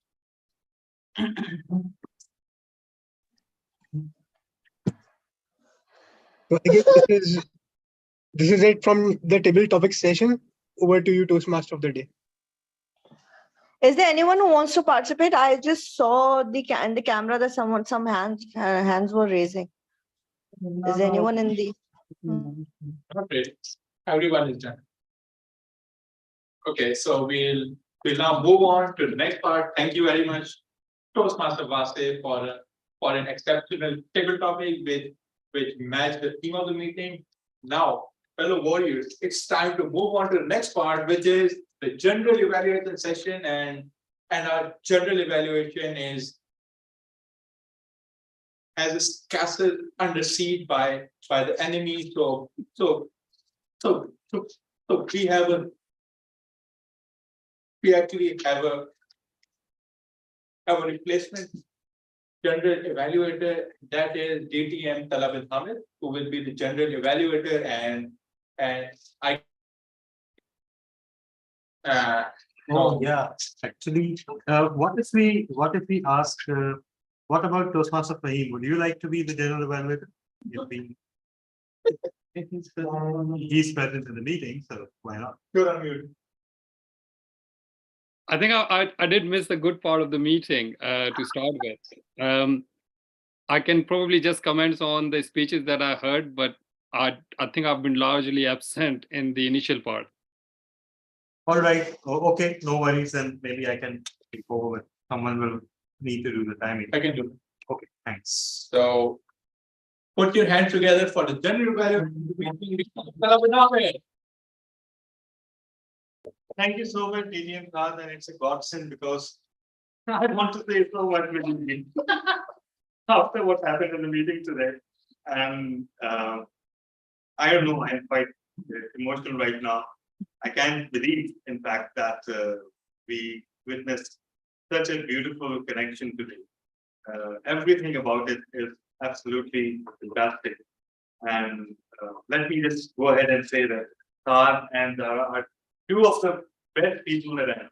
So I guess this is it from the table topic session. Over to you, Toastmaster of the day. Is there anyone who wants to participate? I just saw the camera that some hands were raising. Is there anyone in the? Okay, everyone is done. Okay, so we'll now move on to the next part. Thank you very much, Toastmaster Vase, for an exceptional table topic which matched the theme of the meeting. Now, fellow warriors, it's time to move on to the next part, which is the general evaluation session, and our general evaluation has this castle under siege by the enemy. So So we actually have a replacement general evaluator, that is DTM Talabit Hamid, who will be the general evaluator, and I. Oh, yeah, actually, what if we ask, what about Toastmaster Fahim? Would you like to be the general evaluator? He's present in the meeting, so why not? You're on mute. I think I did miss the good part of the meeting to start with. I can probably just comment on the speeches that I heard, but I think I've been largely absent in the initial part. All right, okay, no worries, then maybe I can take over. Someone will need to do the timing. I can do it. Okay, thanks. So put your hands together for the general evaluator. Thank you so much, DTM Khan, and it's a godsend because I want to say so much with you after what happened in the meeting today. And I don't know, I'm quite emotional right now. I can't believe, in fact, that we witnessed such a beautiful connection today. Everything about it is absolutely fantastic. And let me just go ahead and say that Khan and are two of the best people that I have.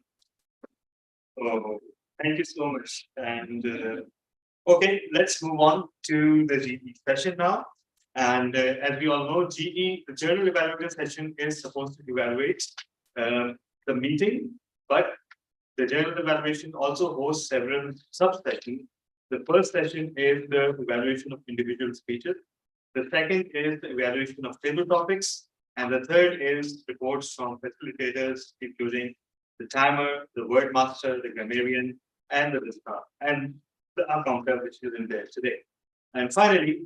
So thank you so much. And okay, let's move on to the GE session now. And as we all know, GE, the General Evaluator session, is supposed to evaluate the meeting, but the General Evaluation also hosts several sub-sessions. The first session is the evaluation of individual speeches. The second is the evaluation of table topics. And the third is reports from facilitators, including the timer, the word master, the grammarian, and the discard, and the counter, which is in there today. And finally,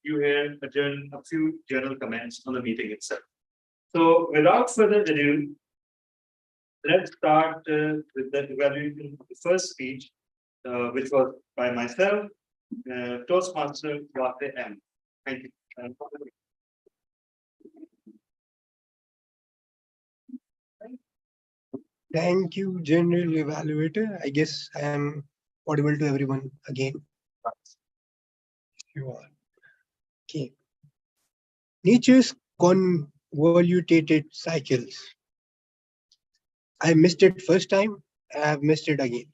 you hear a few general comments on the meeting itself. So without further ado, let's start with the evaluation of the first speech, which was by myself, Toastmaster Wate M. Thank you. Thank you, General Evaluator. I guess I am audible to everyone again. You are. Okay. Nature's convoluted cycles. I missed it first time, I have missed it again.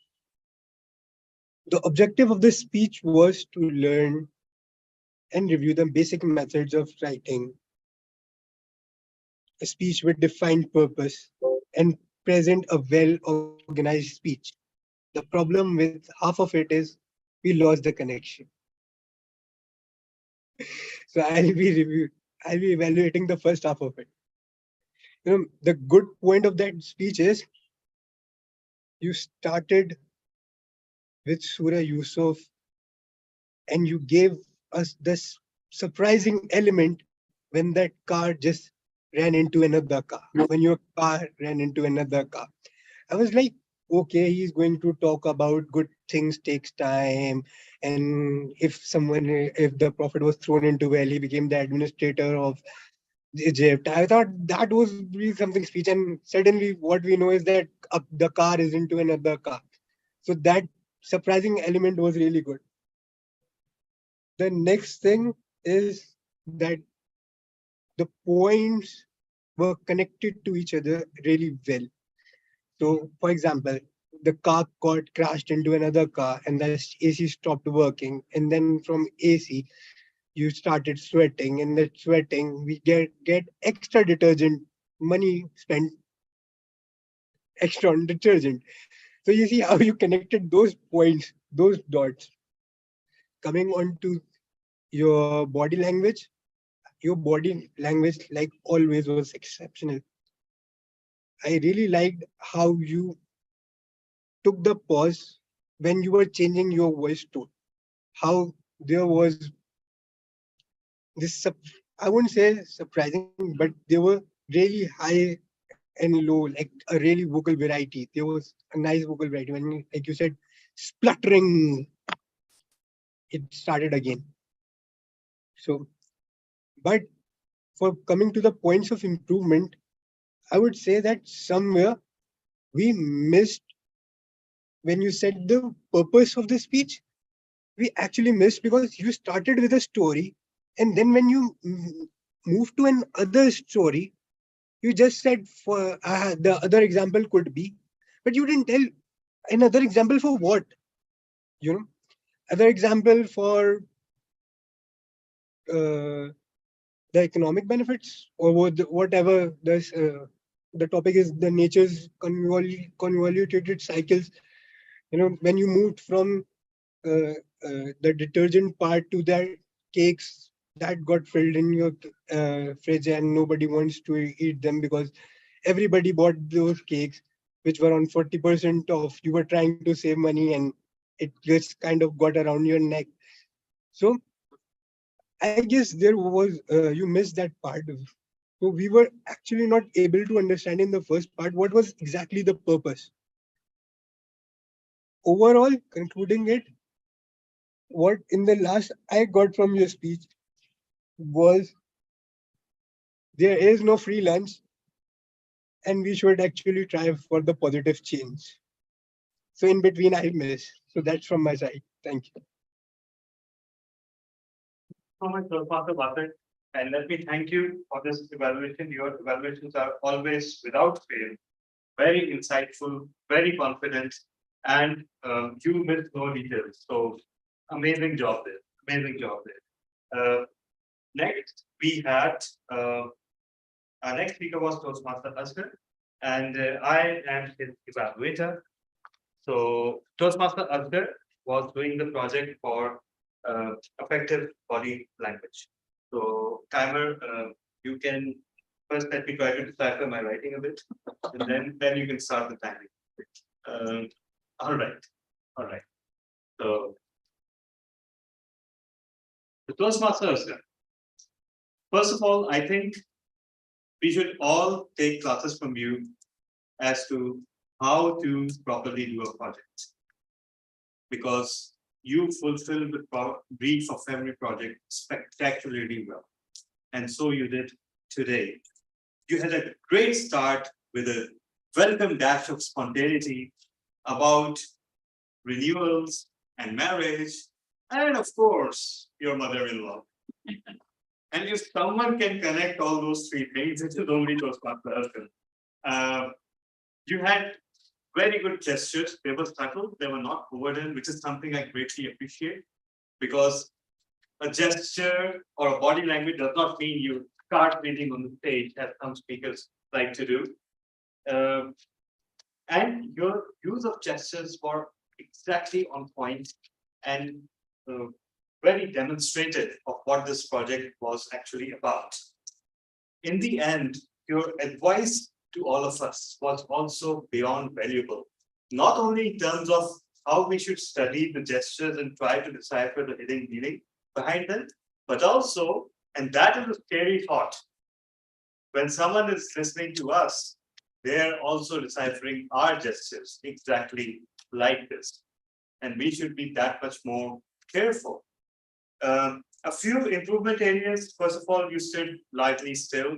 The objective of this speech was to learn and review the basic methods of writing a speech with defined purpose and present a well-organized speech. The problem with half of it is we lost the connection. So I'll be evaluating the first half of it. The good point of that speech is you started with Surah Yusuf and you gave us this surprising element when that car just ran into another car, when your car ran into another car. I was like, okay, he's going to talk about good things takes time. And if the prophet was thrown into well, he became the administrator of Egypt. I thought that was really something speech. And suddenly what we know is that the car is into another car. So that surprising element was really good. The next thing is that the points were connected to each other really well. So, for example, the car crashed into another car and the AC stopped working. And then from AC, you started sweating. And that sweating, we get extra detergent, money spent extra on detergent. So you see how you connected those points, those dots. Coming on to your body language, like always, was exceptional. I really liked how you took the pause when you were changing your voice tone. How there was this, I wouldn't say surprising, but they were really high and low, like a really vocal variety. There was a nice vocal variety. When, like you said, spluttering, it started again. So, but for coming to the points of improvement, I would say that somewhere we missed when you said the purpose of the speech. We actually missed because you started with a story, and then when you moved to another story, you just said for the other example could be, but you didn't tell another example for what, you know, other example for the economic benefits or whatever this the topic is, the nature's convoluted cycles. You know, when you moved from the detergent part to the cakes that got filled in your fridge and nobody wants to eat them because everybody bought those cakes which were on 40% off. You were trying to save money and it just kind of got around your neck. So I guess there was you missed that part. So we were actually not able to understand in the first part what was exactly the purpose. Overall, concluding it, what in the last I got from your speech was there is no free lunch and we should actually try for the positive change. So in between I miss. So that's from my side. Thank you. So much, Dr. Basak. And let me thank you for this evaluation. Your evaluations are always without fail, very insightful, very confident, and you miss no details. So amazing job there. Amazing job there. Next, we had our next speaker was Toastmaster Asghar, and I am his evaluator. So Toastmaster Asghar was doing the project for effective body language. So timer, you can first let me try to decipher my writing a bit, and then you can start the timing. All right, all right. So the Toastmaster Asghar. First of all, I think we should all take classes from you as to how to properly do a project, because you fulfill the brief of every project spectacularly well. And so you did today. You had a great start with a welcome dash of spontaneity about renewals and marriage, and of course, your mother-in-law. And if someone can connect all those three things, it is only Toastmaster Asghar. You had very good gestures. They were subtle, they were not overdone, which is something I greatly appreciate, because a gesture or a body language does not mean you start reading on the stage, as some speakers like to do. And your use of gestures were exactly on point and very demonstrative of what this project was actually about. In the end, your advice to all of us was also beyond valuable, not only in terms of how we should study the gestures and try to decipher the hidden meaning behind them, but also, and that is a scary thought, when someone is listening to us, they're also deciphering our gestures exactly like this. And we should be that much more careful. A few improvement areas. First of all, you stood largely still.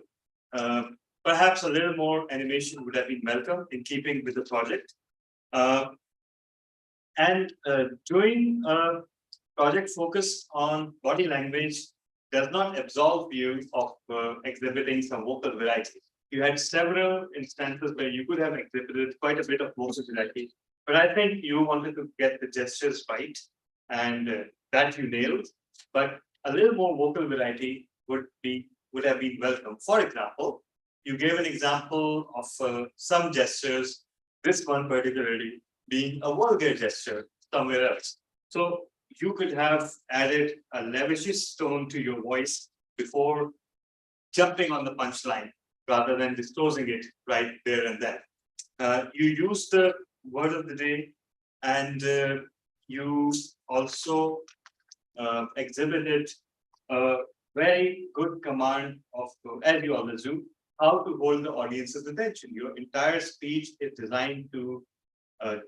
Perhaps a little more animation would have been welcome in keeping with the project. And doing a project focused on body language does not absolve you of exhibiting some vocal variety. You had several instances where you could have exhibited quite a bit of vocal variety, but I think you wanted to get the gestures right, and that you nailed. But a little more vocal variety would have been welcome. For example, you gave an example of some gestures, this one particularly being a vulgar gesture somewhere else. So you could have added a lavishish tone to your voice before jumping on the punchline, rather than disclosing it right there and then. You used the word of the day, and you also exhibited a very good command of, as you always do, how to hold the audience's attention. Your entire speech is designed to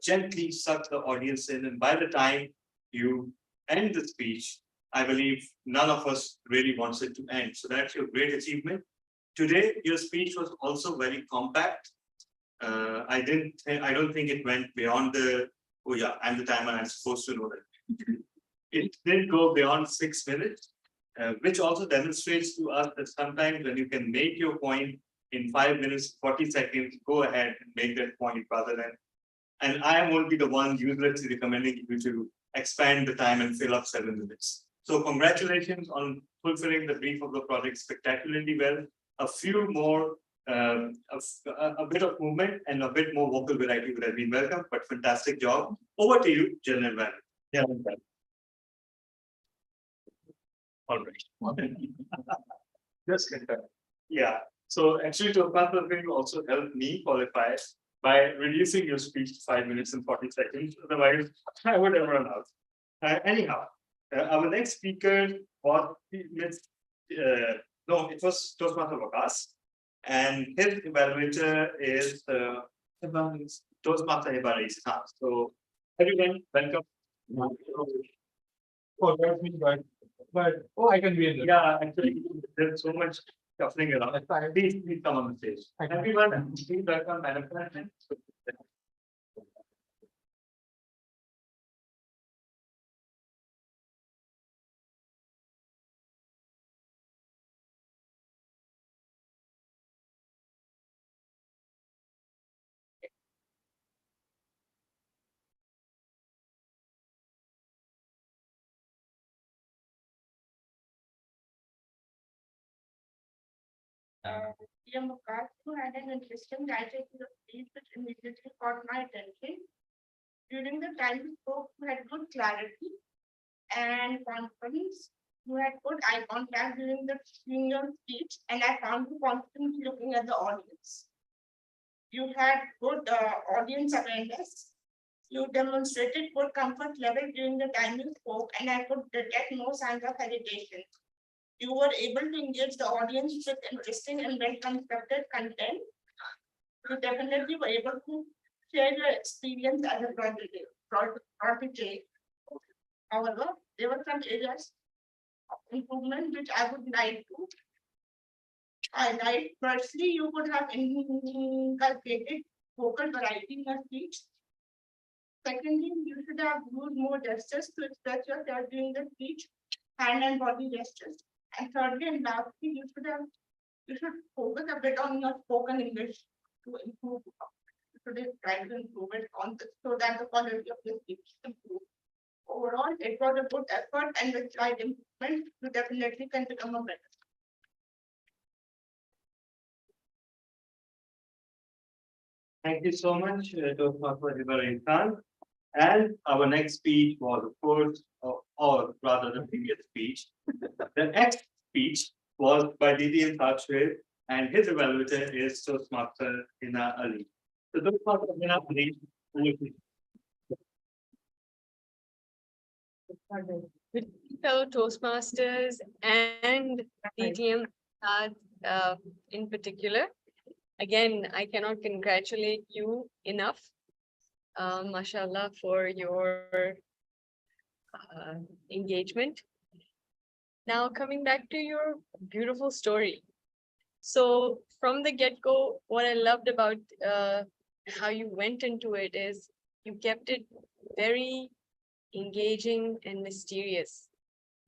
gently suck the audience in, and by the time you end the speech, I believe none of us really wants it to end. So that's your great achievement. today your speech was also very compact. I don't think it went beyond the, oh yeah, I'm the timer, I'm supposed to know that. It did go beyond 6 minutes, which also demonstrates to us that sometimes when you can make your point in 5 minutes, 40 seconds, go ahead and make that point rather than, and I am only the one uselessly recommending you to expand the time and fill up 7 minutes. So congratulations on fulfilling the brief of the project spectacularly well. A few more, a bit of movement and a bit more vocal variety would have been welcome, but fantastic job. Over to you, General Van. Yeah. All right. Just confirm. Yeah. So actually, Toastmasters will also help me qualify by reducing your speech to 5 minutes and 40 seconds. Otherwise, I would have run out. Anyhow, our next speaker was no, it was Toastmaster Vakas, and his evaluator is Toastmaster Hibarai. So everyone, welcome. Oh, that's me, but oh, I can be in there. Yeah, actually, there's so much shuffling around. Please come on the stage. Everyone, please welcome Madam President. PM Mukat, who had an interesting title to the speech which immediately caught my attention. During the time he spoke, he had good clarity and confidence. You had good eye contact during your speech, and I found you constantly looking at the audience. You had good audience awareness. You demonstrated good comfort level during the time you spoke, and I could detect no signs of hesitation. You were able to engage the audience with interesting and well-constructed content. You definitely were able to share your experience as a protege. However, there were some areas of improvement which I would like to highlight. Firstly, you could have inculcated vocal variety in your speech. Secondly, you should have used more gestures to express yourself during the speech, hand and body gestures. And thirdly and lastly, you should focus a bit on your spoken English to improve. You should try to improve it on this so that the quality of your speech improves. Overall, it was a good effort, and with slight improvement, you definitely can become a better. Thank you so much, Toastmaster Hibarai Khan. And our next speech was, of course, or rather the previous speech. The next speech was by DDM Sachwe, and his evaluator is Toastmaster Hina Ali. So Toastmaster Hina Ali, fellow Toastmasters and DTM in particular. Again, I cannot congratulate you enough, mashallah, for your engagement. Now, coming back to your beautiful story. So from the get-go, what I loved about how you went into it is you kept it very engaging and mysterious,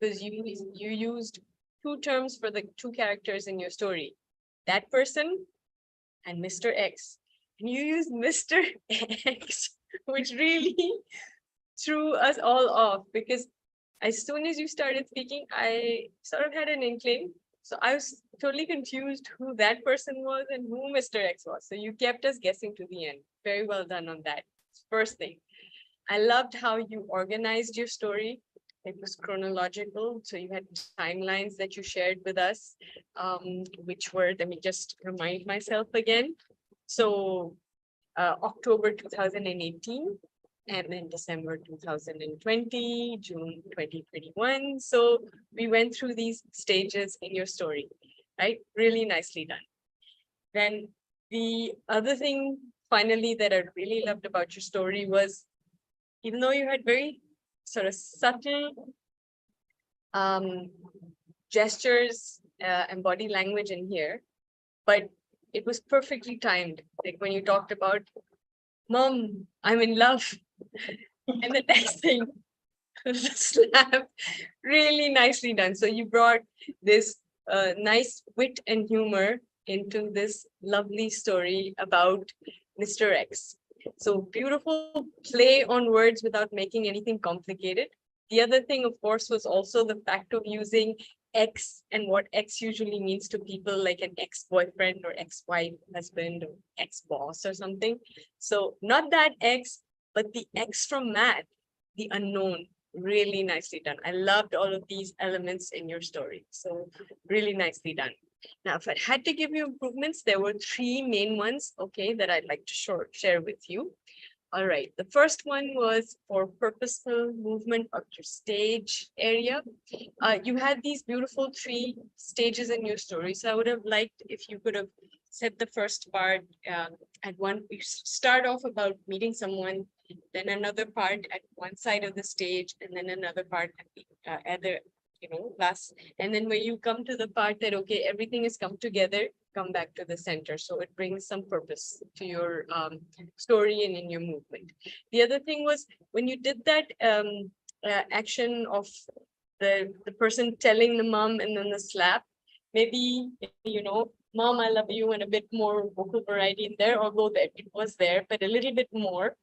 because you used two terms for the two characters in your story, that person and Mr. X. And you used Mr. X, which really threw us all off, because as soon as you started speaking, I sort of had an inkling. So I was totally confused who that person was and who Mr. X was. So you kept us guessing to the end. Very well done on that. First thing. I loved how you organized your story. It was chronological. So you had timelines that you shared with us, which were, let me just remind myself again. So October 2018, and then December 2020, June 2021. So we went through these stages in your story, right? Really nicely done. Then the other thing finally that I really loved about your story was, even though you had very sort of subtle gestures and body language in here, but it was perfectly timed. Like when you talked about, Mom, I'm in love. And the next thing, the slap, really nicely done. So you brought this nice wit and humor into this lovely story about Mr. X. So beautiful play on words without making anything complicated. The other thing, of course, was also the fact of using X and what X usually means to people, like an ex-boyfriend or ex-wife, husband, or ex-boss or something. So not that X, but the X from math, the unknown. Really nicely done. I loved all of these elements in your story. So really nicely done. Now, if I had to give you improvements, there were three main ones, okay, that I'd like to share with you. All right, the first one was for purposeful movement of your stage area. You had these beautiful three stages in your story. So I would have liked if you could have said the first part at one, you start off about meeting someone, then another part at one side of the stage, and then another part at the other, last. And then when you come to the part that, okay, everything has come together, come back to the center. So it brings some purpose to your story and in your movement. The other thing was when you did that action of the person telling the mom and then the slap, maybe, Mom, I love you, and a bit more vocal variety in there, although that it was there, but a little bit more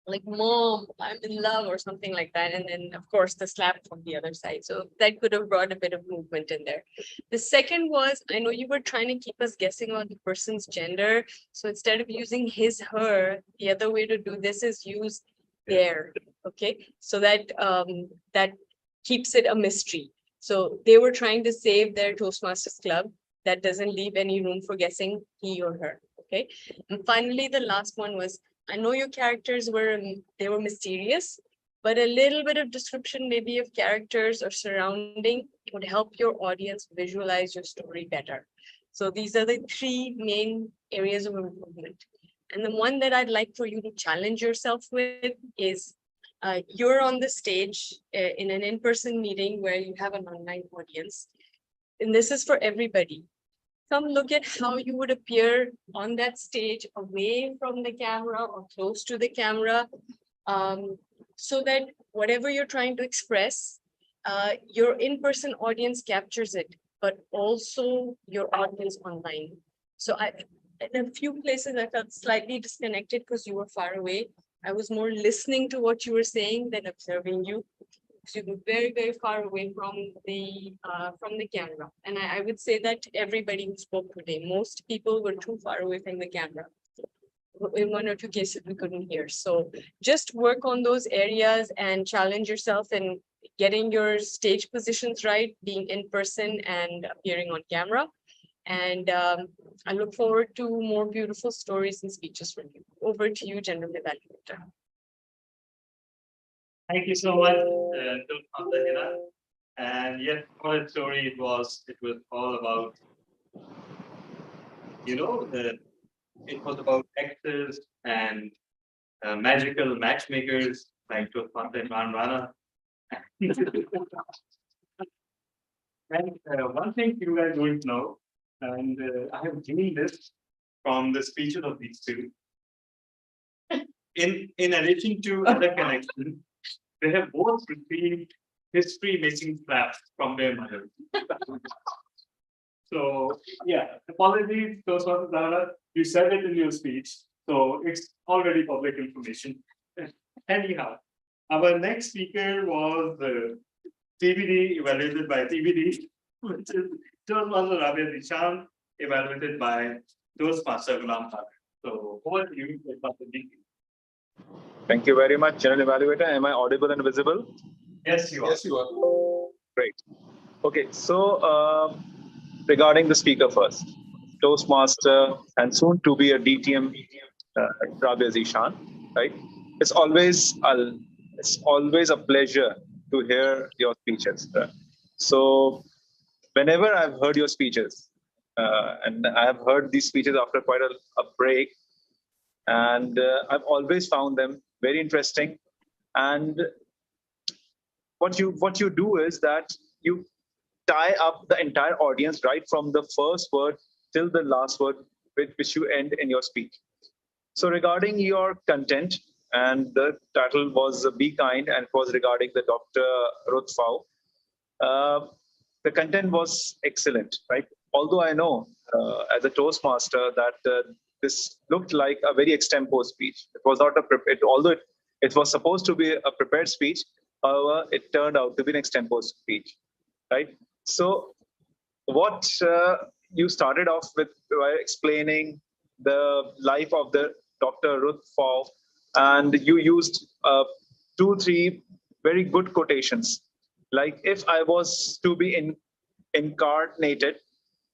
like, Mom, I'm in love, or something like that. And then of course the slap from the other side. So that could have brought a bit of movement in there. The second was, I know you were trying to keep us guessing on the person's gender. So instead of using his, her, the other way to do this is use their, okay? So that that keeps it a mystery. So they were trying to save their Toastmasters club. That doesn't leave any room for guessing he or her, okay? And finally, the last one was, I know your characters were mysterious, but a little bit of description maybe of characters or surrounding would help your audience visualize your story better. So these are the three main areas of improvement. And the one that I'd like for you to challenge yourself with is you're on the stage in an in-person meeting where you have an online audience. And this is for everybody. Come look at how you would appear on that stage away from the camera or close to the camera, so that whatever you're trying to express, your in-person audience captures it, but also your audience online. So in a few places, I felt slightly disconnected because you were far away. I was more listening to what you were saying than observing you. You were very, very far away from the camera. And I would say that everybody who spoke today, most people were too far away from the camera. In one or two cases, we couldn't hear. So just work on those areas and challenge yourself in getting your stage positions right, being in person and appearing on camera. And I look forward to more beautiful stories and speeches from you. Over to you, General Evaluator. Thank you so much, Toastmaster Hira. And yes, for that story, it was all about, it was about actors and magical matchmakers like Toastmaster Imran Rana. And one thing you guys don't know, and I have gleaned this from the speeches of these two. In addition to other connections, they have both received history-making slaps from their mothers. So yeah, apologies, Toastmasters Zahra, you said it in your speech, so it's already public information. Anyhow, our next speaker was TBD, evaluated by TBD, which is Toastmaster Rabia Zishan, evaluated by Toastmaster Ghulam Khan. So over to you, Toastmaster DK. Thank you very much, General Evaluator. Am I audible and visible? Yes, you are. Yes, you are. Great. Okay, so regarding the speaker first, Toastmaster and soon to be a DTM, Rabia Zishan, right? It's always a pleasure to hear your speeches. So whenever I've heard your speeches, and I have heard these speeches after quite a break, and I've always found them very interesting. And what you do is that you tie up the entire audience right from the first word till the last word with which you end in your speech. So regarding your content, and the title was Be Kind, and it was regarding the Dr. Ruth Fau. The content was excellent, right? Although I know as a Toastmaster that this looked like a very extempore speech. It was not a prepared, although it was supposed to be a prepared speech. However, it turned out to be an extempore speech, right? So what you started off with by explaining the life of the Dr. Ruth Fau, and you used 2-3 very good quotations. Like, if I was to be incarnated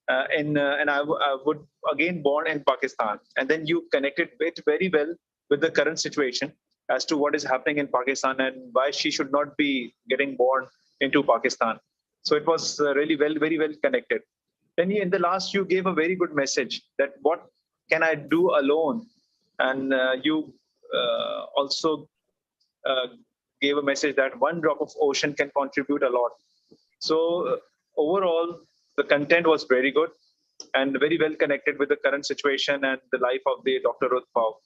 and I would again born in Pakistan, and then you connected it very well with the current situation as to what is happening in Pakistan and why she should not be getting born into Pakistan. So it was really very well connected. Then in the last, you gave a very good message that what can I do alone, and you also gave a message that one drop of ocean can contribute a lot. So overall, the content was very good and very well connected with the current situation and the life of the Dr. Ruth Fau.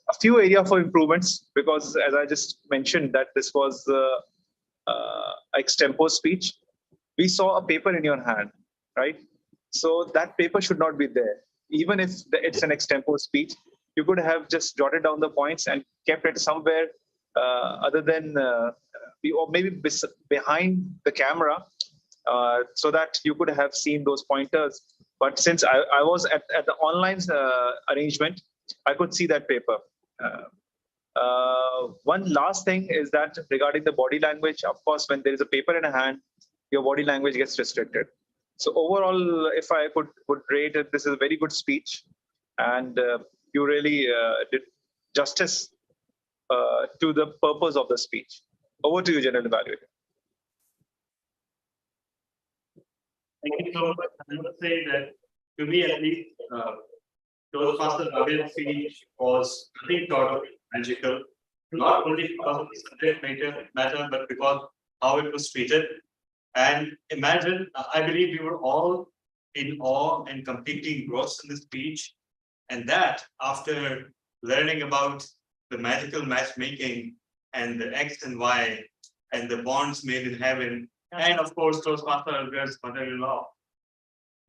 A few area for improvements, because as I just mentioned that this was extempore speech. We saw a paper in your hand, right? So that paper should not be there. Even if it's an extempore speech, you could have just jotted down the points and kept it somewhere other than or maybe behind the camera, so that you could have seen those pointers. But since I was at the online arrangement, I could see that paper. One last thing is that regarding the body language, of course, when there is a paper in a hand, your body language gets restricted. So overall, if I would rate it, this is a very good speech, and you really did justice to the purpose of the speech. Over to you, General Evaluator. Thank you so much. I would say that, to me at least, Toastmasters Ravi's speech was nothing short of magical, not only because of the subject matter, but because how it was treated. And imagine, I believe we were all in awe and completely engrossed in the speech. And that, after learning about the magical matchmaking and the X and Y and the bonds made in heaven, and of course, Toastmaster Algar's mother-in-law.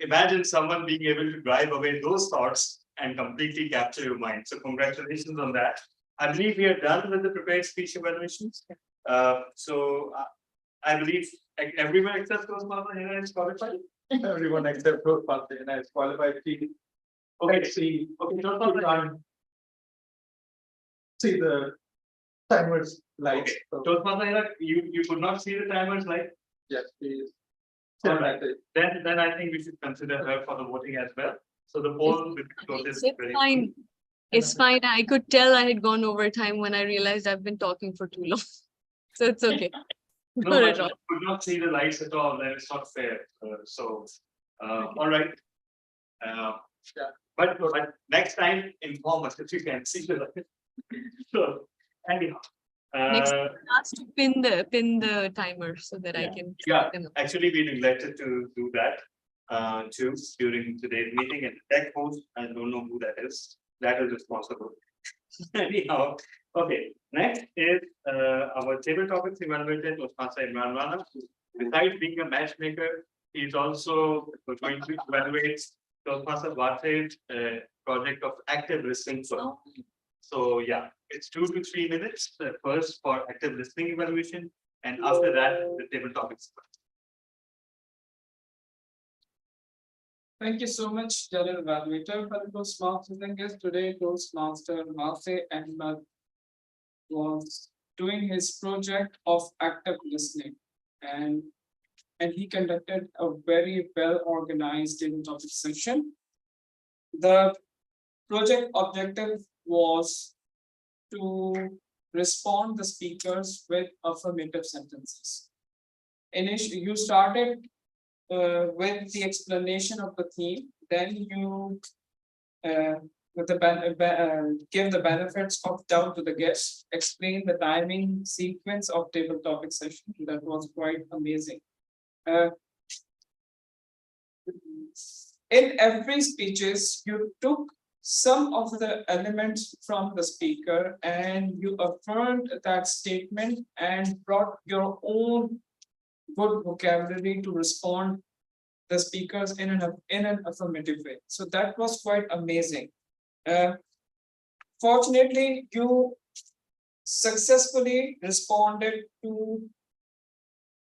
Imagine someone being able to drive away those thoughts and completely capture your mind. So congratulations on that. I believe we are done with the prepared speech evaluations. I believe everyone except Toastmaster Hina is qualified. Everyone except Toastmaster Hina is qualified. Okay, see, okay, Toastmaster, see the timers light. Okay. Toastmaster Hina, you could not see the timers light? Yes, please. Right. Then I think we should consider her for the voting as well. So the poll will be closed. It's fine. It's fine. I could tell I had gone over time when I realized I've been talking for too long. So it's okay. No, Not but at all. you could not see the lights at all. Then it's not fair. All right. But next time, inform us if you can see the light. So anyhow. Next time, ask to pin the timer so that I can. Yeah, actually, we neglected to do that too during today's meeting. And tech host, I don't know who that is. That is responsible. Anyhow, okay. Next is our table topics evaluator, Toastmaster Imran Rana. Besides being a matchmaker, he's also going to evaluate Toastmaster Vate's project of active listening. So yeah, it's 2 to 3 minutes first for active listening evaluation, and after that, the table topics. Thank you so much, General Evaluator, for the Toastmasters. I guess today Toastmaster Mase Ahmed was doing his project of active listening, and he conducted a very well organized table topic session. The project objective was to respond the speakers with affirmative sentences. Initially, you started with the explanation of the theme, then you give the benefits of doubt to the guests, explain the timing sequence of table topic session. That was quite amazing. in every speeches, you took some of the elements from the speaker and you affirmed that statement and brought your own good vocabulary to respond the speakers in an affirmative way. So that was quite amazing. Fortunately, you successfully responded to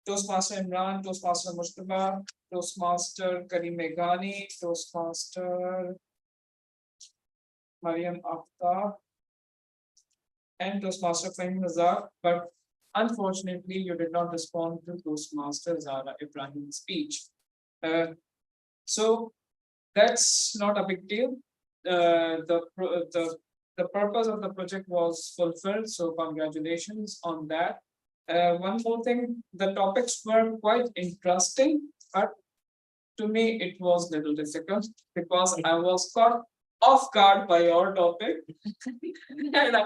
Toastmaster Imran, Toastmaster Mustafa, Toastmaster Karim Meghani, Toastmaster Mariam Akhtar, and Toastmaster Fahim Razak, but unfortunately, you did not respond to Toastmaster Zara Ibrahim's speech. So that's not a big deal. The purpose of the project was fulfilled, so congratulations on that. One more thing, the topics were quite interesting, but to me it was a little difficult because I was caught off guard by your topic. And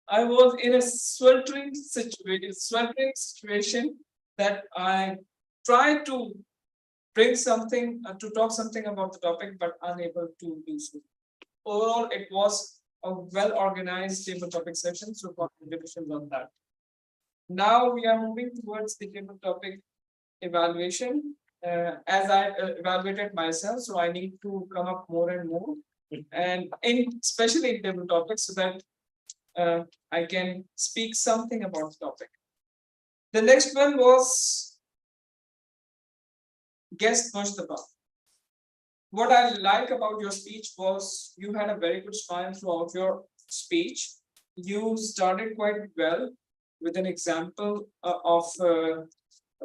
I was in a sweltering situation that I tried to bring something to talk something about the topic, but unable to do so. Overall, it was a well-organized table topic session, so congratulations on that. Now we are moving towards the table topic evaluation. As I evaluated myself, so I need to come up more and more, and especially in table topics, so that I can speak something about the topic. The next one was guest Mustafa. What I like about your speech was you had a very good smile throughout your speech. You started quite well with an example of a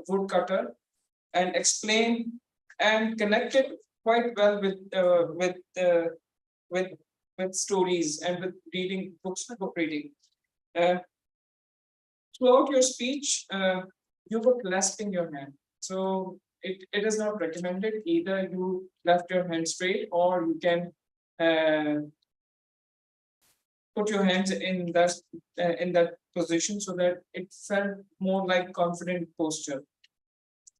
woodcutter and explained and connected quite well with stories and with reading books, book reading. Throughout your speech, you were clasping your hand. So it is not recommended. Either you left your hand straight or you can put your hands in that position so that it felt more like confident posture.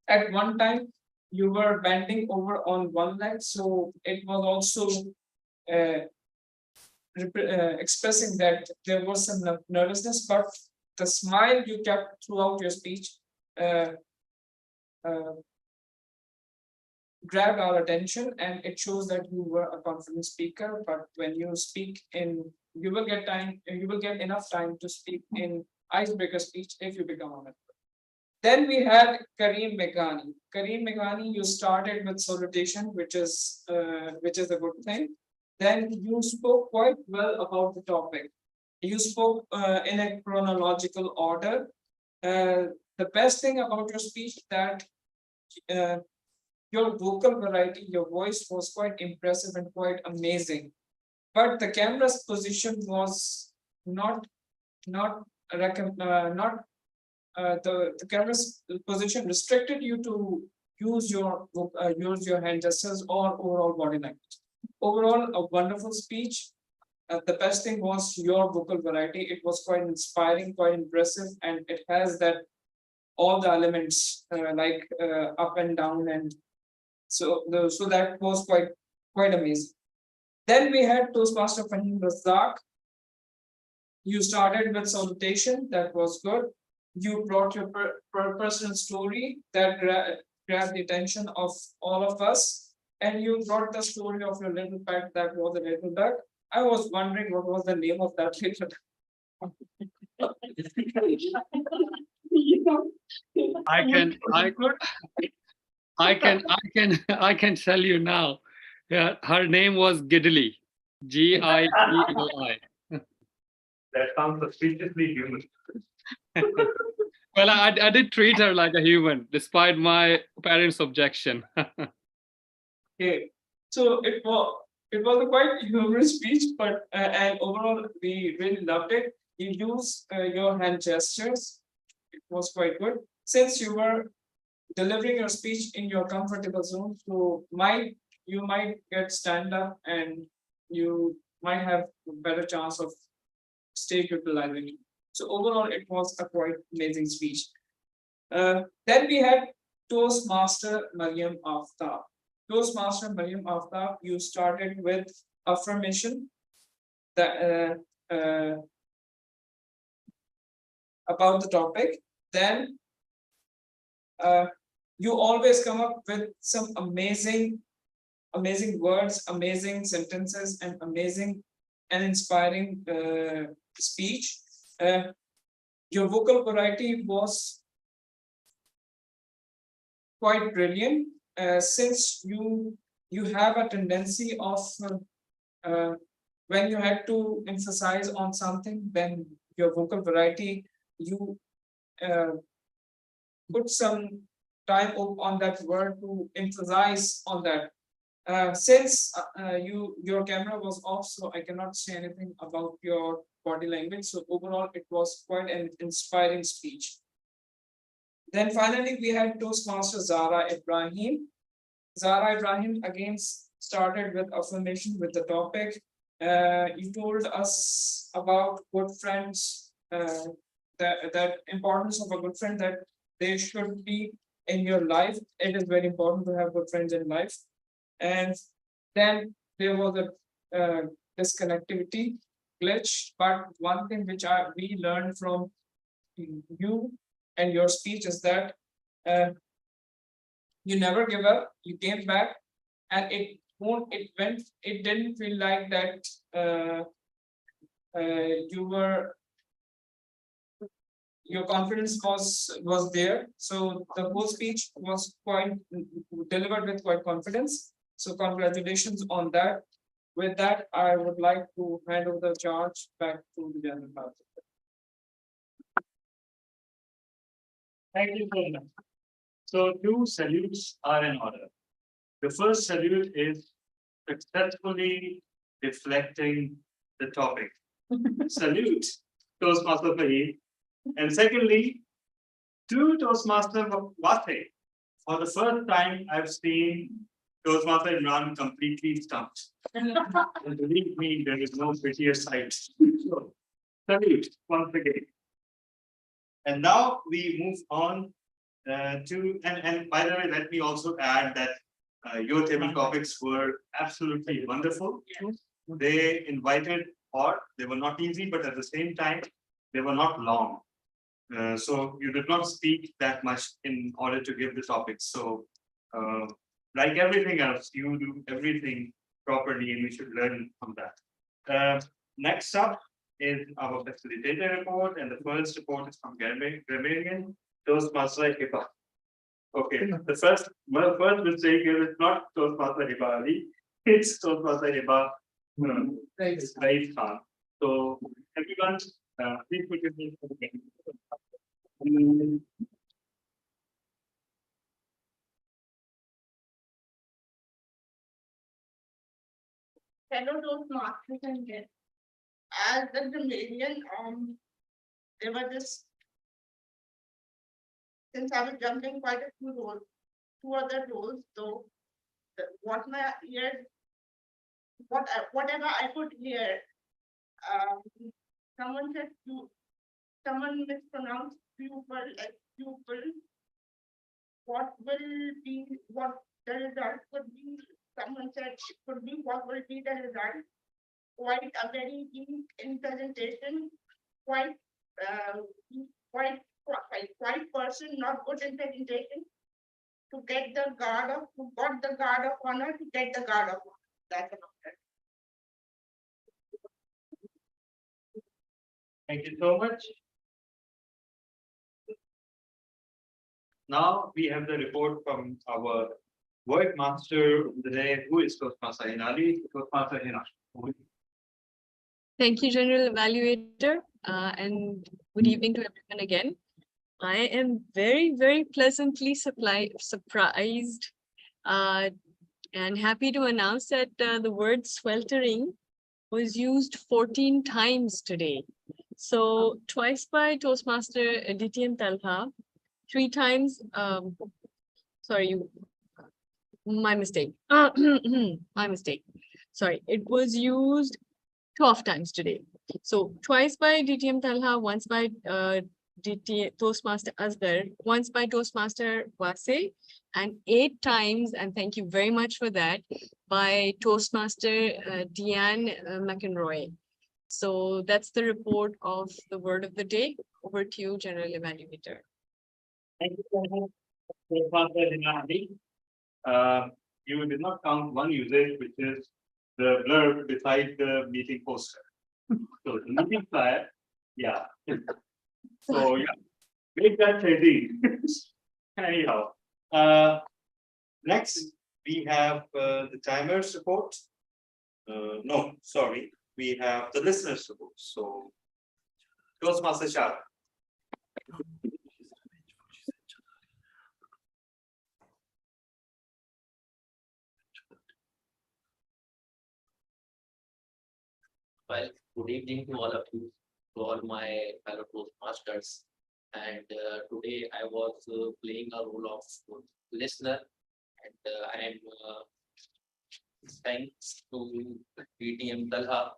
At one time, you were bending over on one leg, so it was also expressing that there was some nervousness, but the smile you kept throughout your speech grabbed our attention, and it shows that you were a confident speaker. But when you speak you will get enough time to speak in icebreaker speech if you become a mentor. Then we had Karim Meghani. Karim Meghani, you started with salutation, which is a good thing. Then you spoke quite well about the topic. You spoke in a chronological order. The best thing about your speech that your vocal variety, your voice was quite impressive and quite amazing. But the camera's position was not the camera's position restricted you to use your hand gestures or overall body language. Overall, a wonderful speech. The best thing was your vocal variety. It was quite inspiring, quite impressive, and it has that all the elements like up and down, and so that was quite amazing. Then we had Toastmaster Fahim Razak. You started with salutation, that was good. You brought your personal story that grabbed the attention of all of us, and you brought the story of your little pet that was a little duck. I was wondering what was the name of that little duck. I can tell you now. Yeah, her name was Gidley. Gidli. That sounds suspiciously human. Well, I did treat her like a human, despite my parents' objection. Okay, so it was a quite humorous speech, but and overall we really loved it. You used your hand gestures. It was quite good. Since you were delivering your speech in your comfortable zone, so you might get stand up and you might have a better chance of stage utilization. So overall, it was a quite amazing speech. Then we had Toastmaster Mariam Aftab. Toastmaster Mariam Aftab, you started with affirmation that about the topic. Then you always come up with some amazing words, amazing sentences, and amazing and inspiring speech. Your vocal variety was quite brilliant, since you have a tendency of when you had to emphasize on something, then your vocal variety, you put some time on that word to emphasize on that. Since your camera was off, so I cannot say anything about your body language. So overall, it was quite an inspiring speech. Then finally, we had Toastmaster Zara Ibrahim. Zara Ibrahim again started with affirmation with the topic. You told us about good friends, that importance of a good friend, that they should be in your life. It is very important to have good friends in life. And then there was a disconnectivity glitch. But one thing which we learned from you and your speech is that you never give up. You came back, and it didn't feel like that your confidence was there. So the whole speech was quite delivered with quite confidence. So congratulations on that. With that, I would like to hand over the charge back to the general manager. Thank you so much. So 2 salutes are in order. The first salute is successfully deflecting the topic. Salute, Toastmaster Fahid. And secondly, to Toastmaster Wate. For the first time, I've seen Toastmaster Imran completely stumped. And believe me, there is no prettier sight. So, salute once again. And now we move on and by the way, let me also add that your table topics were absolutely wonderful. They invited thought. They were not easy, but at the same time, they were not long. So you did not speak that much in order to give the topics. So like everything else, you do everything properly, and we should learn from that. Next up is our facilitator report, and the first report is from Grammarian Toastmaster Hiba. Okay, the first mistake here is not Toastmaster Hiba Ali, it's Toastmaster Hiba Raif Khan. So everyone, please put your name for the game. Fellow Toastmasters and guests, as the grammarian, they were just, since I was jumping quite a few roles, 2 other roles, so whatever I could hear, someone said someone mispronounced pupil as pupil. What the result could be? Someone said it could be what will be the result. Quite a very deep in presentation, quite person, not good in presentation. To get the guard of, who got the guard of honor, to get the guard of honor. That's about it. Thank you so much. Now we have the report from our work master of the day, who is Toastmaster Hinali. Toastmaster Hinali. Thank you, General Evaluator, and good evening to everyone again. I am very, very pleasantly surprised and happy to announce that the word sweltering was used 14 times today. So twice by Toastmaster DTM Talha, 3 times, sorry, my mistake. My mistake. Sorry, it was used 12 times today. So twice by DTM Talha, once by Toastmaster Asghar, once by Toastmaster Wase, and 8 times, and thank you very much for that, by Toastmaster Deanne McEnroy. So that's the report of the word of the day. Over to you, General Evaluator. Thank you so much, Toastmaster Dinali. You did not count one usage, which is the blurb beside the meeting poster. So the meeting flyer, yeah. So yeah, make that ready. Anyhow, next we have the timers report. No, sorry, we have the listeners report. So, Toastmaster Shah. Well, good evening to all of you, to all my fellow Toastmasters. And today I was playing a role of listener, and I am thanks to PTM Talha.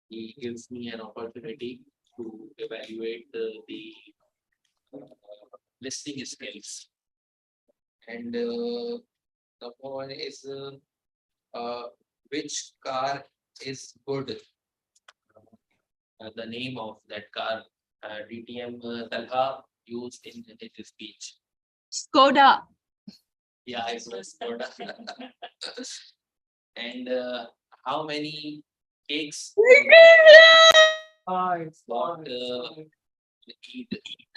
He gives me an opportunity to evaluate the listening skills. And the one is which car is good? The name of that car, DTM Talha used in his speech. Skoda. Yeah, it was Skoda. And how many cakes got Eid?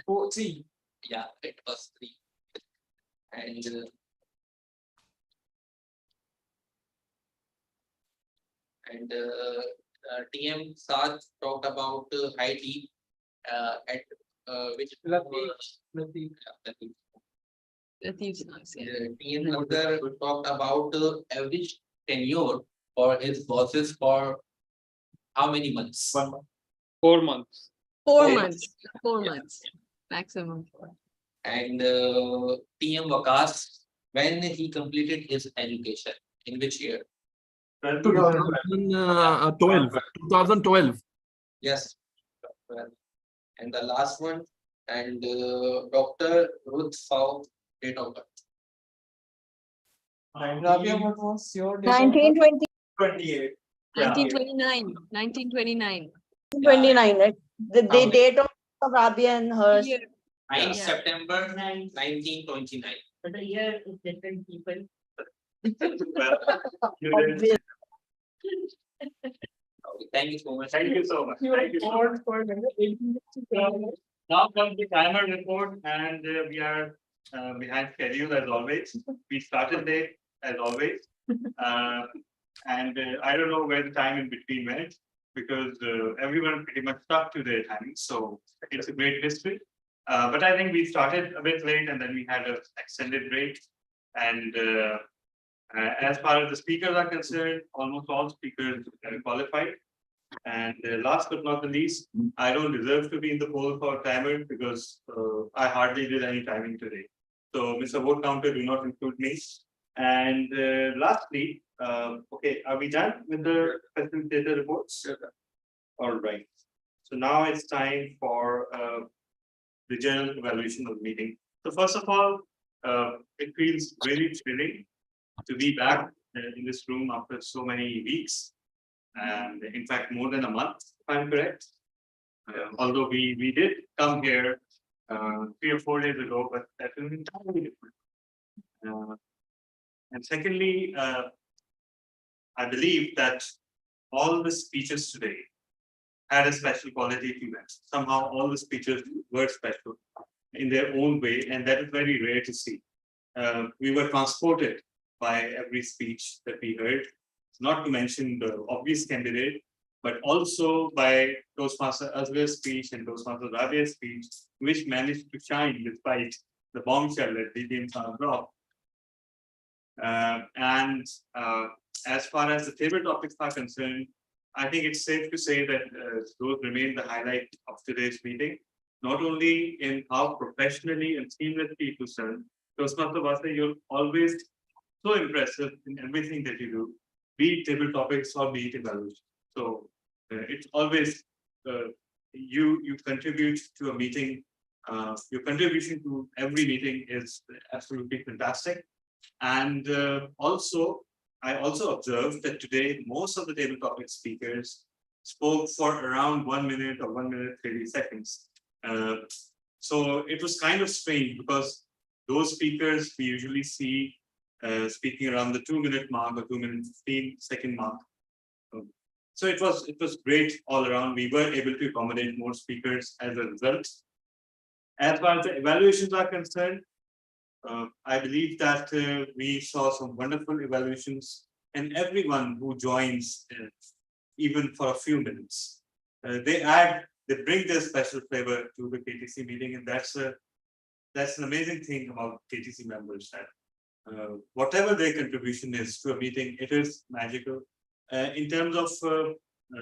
14. Yeah, it was 3. And TM Saj talked about high tea at which TM Nagdar talked about average tenure for his bosses for how many months? 4 months. 4 months. 4 months. Maximum 4. And TM Wakas, when he completed his education, in which year? 2012. Yes. And the last one, and Dr. Ruth Fau, date of birth. Rabia, what was your date of birth? 1920. 28. 1929. 1929. 29, right? The date of Rabia and hers. 9 September 1929. But the year is different people. Obvious. Thank you so much. Thank you so much. Thank you so much. Now comes the timer report, and we are behind schedule as always. We started late as always, and I don't know where the time in between went because everyone pretty much stuck to their timing. So it's a great history. But I think we started a bit late, and then we had an extended break. And as far as the speakers are concerned, almost all speakers are qualified. And last but not the least, I don't deserve to be in the poll for timer because I hardly did any timing today. So, Mr. Vote Counter, do not include me. And lastly, okay, are we done with the facilitator reports? All right. So now it's time for the general evaluation of the meeting. So first of all, it feels really thrilling to be back in this room after so many weeks, and in fact more than a month, if I'm correct. Although we did come here 3 or 4 days ago, but that is entirely different. And secondly, I believe that all the speeches today had a special quality to them. Somehow all the speeches were special in their own way, and that is very rare to see. We were transported by every speech that we heard, not to mention the obvious candidate, but also by Toastmaster Asghar's speech and Toastmaster Rabia's speech, which managed to shine despite the bombshell that DTM dropped. And as far as the table topics are concerned, I think it's safe to say that those remain the highlight of today's meeting, not only in how professionally and seamlessly it was done. Toastmaster Wase, you're always so impressive in everything that you do, be it table topics or be it evaluation. So it's always you contribute to a meeting Your contribution to every meeting is absolutely fantastic. And I also observed that today most of the table topic speakers spoke for around 1 minute or 1 minute 30 seconds. So it was kind of strange because those speakers we usually see speaking around the 2 minute mark or 2 minute 15-second mark. So it was great all around. We were able to accommodate more speakers as a result. As far as the evaluations are concerned, I believe that we saw some wonderful evaluations, and everyone who joins, even for a few minutes, they bring their special flavor to the KTC meeting, and that's an amazing thing about KTC members, that whatever their contribution is to a meeting, it is magical. In terms of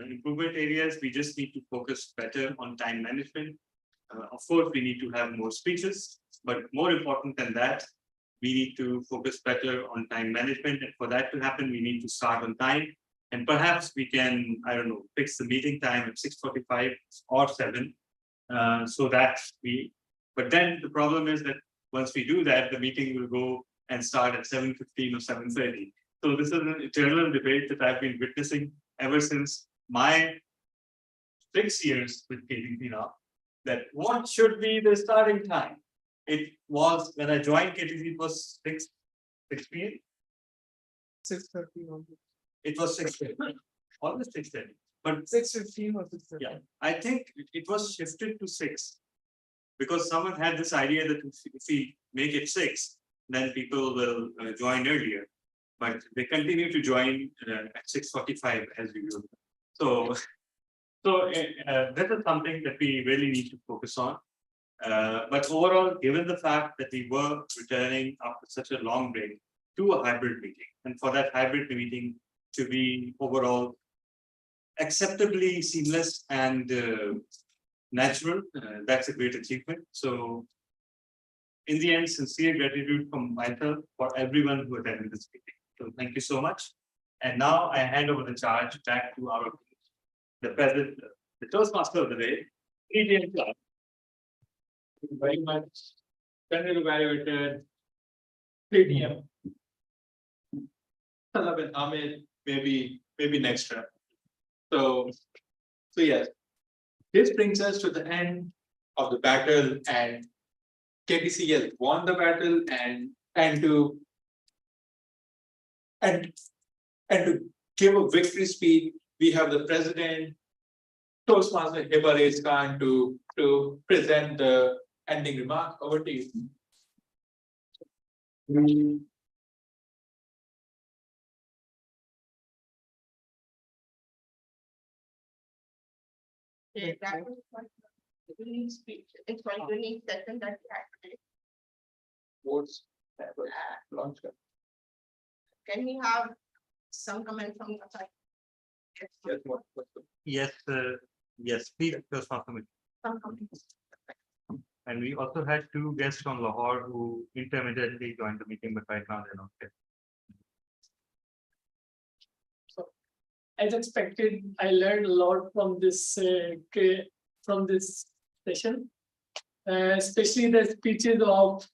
improvement areas, we just need to focus better on time management. Of course, we need to have more speeches, but more important than that, we need to focus better on time management. And for that to happen, we need to start on time. And perhaps we can, I don't know, fix the meeting time at 6:45 or 7, so that but then the problem is that once we do that, the meeting will go and start at 7:15 or 7:30. So this is an eternal debate that I've been witnessing ever since my 6 years with KTC now, that what should be the starting time? It was, when I joined KTC, it was 6 p.m. 6:30. It was 6:30, almost 6:30. But 6:15 or 6:30. yeah, I think it was shifted to 6 because someone had this idea that if we make it 6, then people will join earlier. But they continue to join at 6:45 as usual. So this is something that we really need to focus on. But overall, given the fact that we were returning after such a long break to a hybrid meeting, and for that hybrid meeting to be overall acceptably seamless and natural, that's a great achievement. So in the end, sincere gratitude from myself for everyone who attended this meeting. So thank you so much. And now I hand over the charge back to the president, the Toastmaster of the day, Indian Club. Thank you very much. General evaluated, PDM. Talab and Ahmed, maybe next round. So yes, this brings us to the end of the battle, and KTC has won the battle, and to give a victory speech, we have the president, Toastmaster Hiba Khan, to present the ending remark. Over to you. Okay, that was quite a unique speech. It's quite a unique session that we had today. Votes that were launched. Can we have some comments from your side? Yes, yes, please, Toastmaster. Some comments. And we also had 2 guests from Lahore who intermittently joined the meeting, but right now they're not there. As expected, I learned a lot from this session, especially the speeches of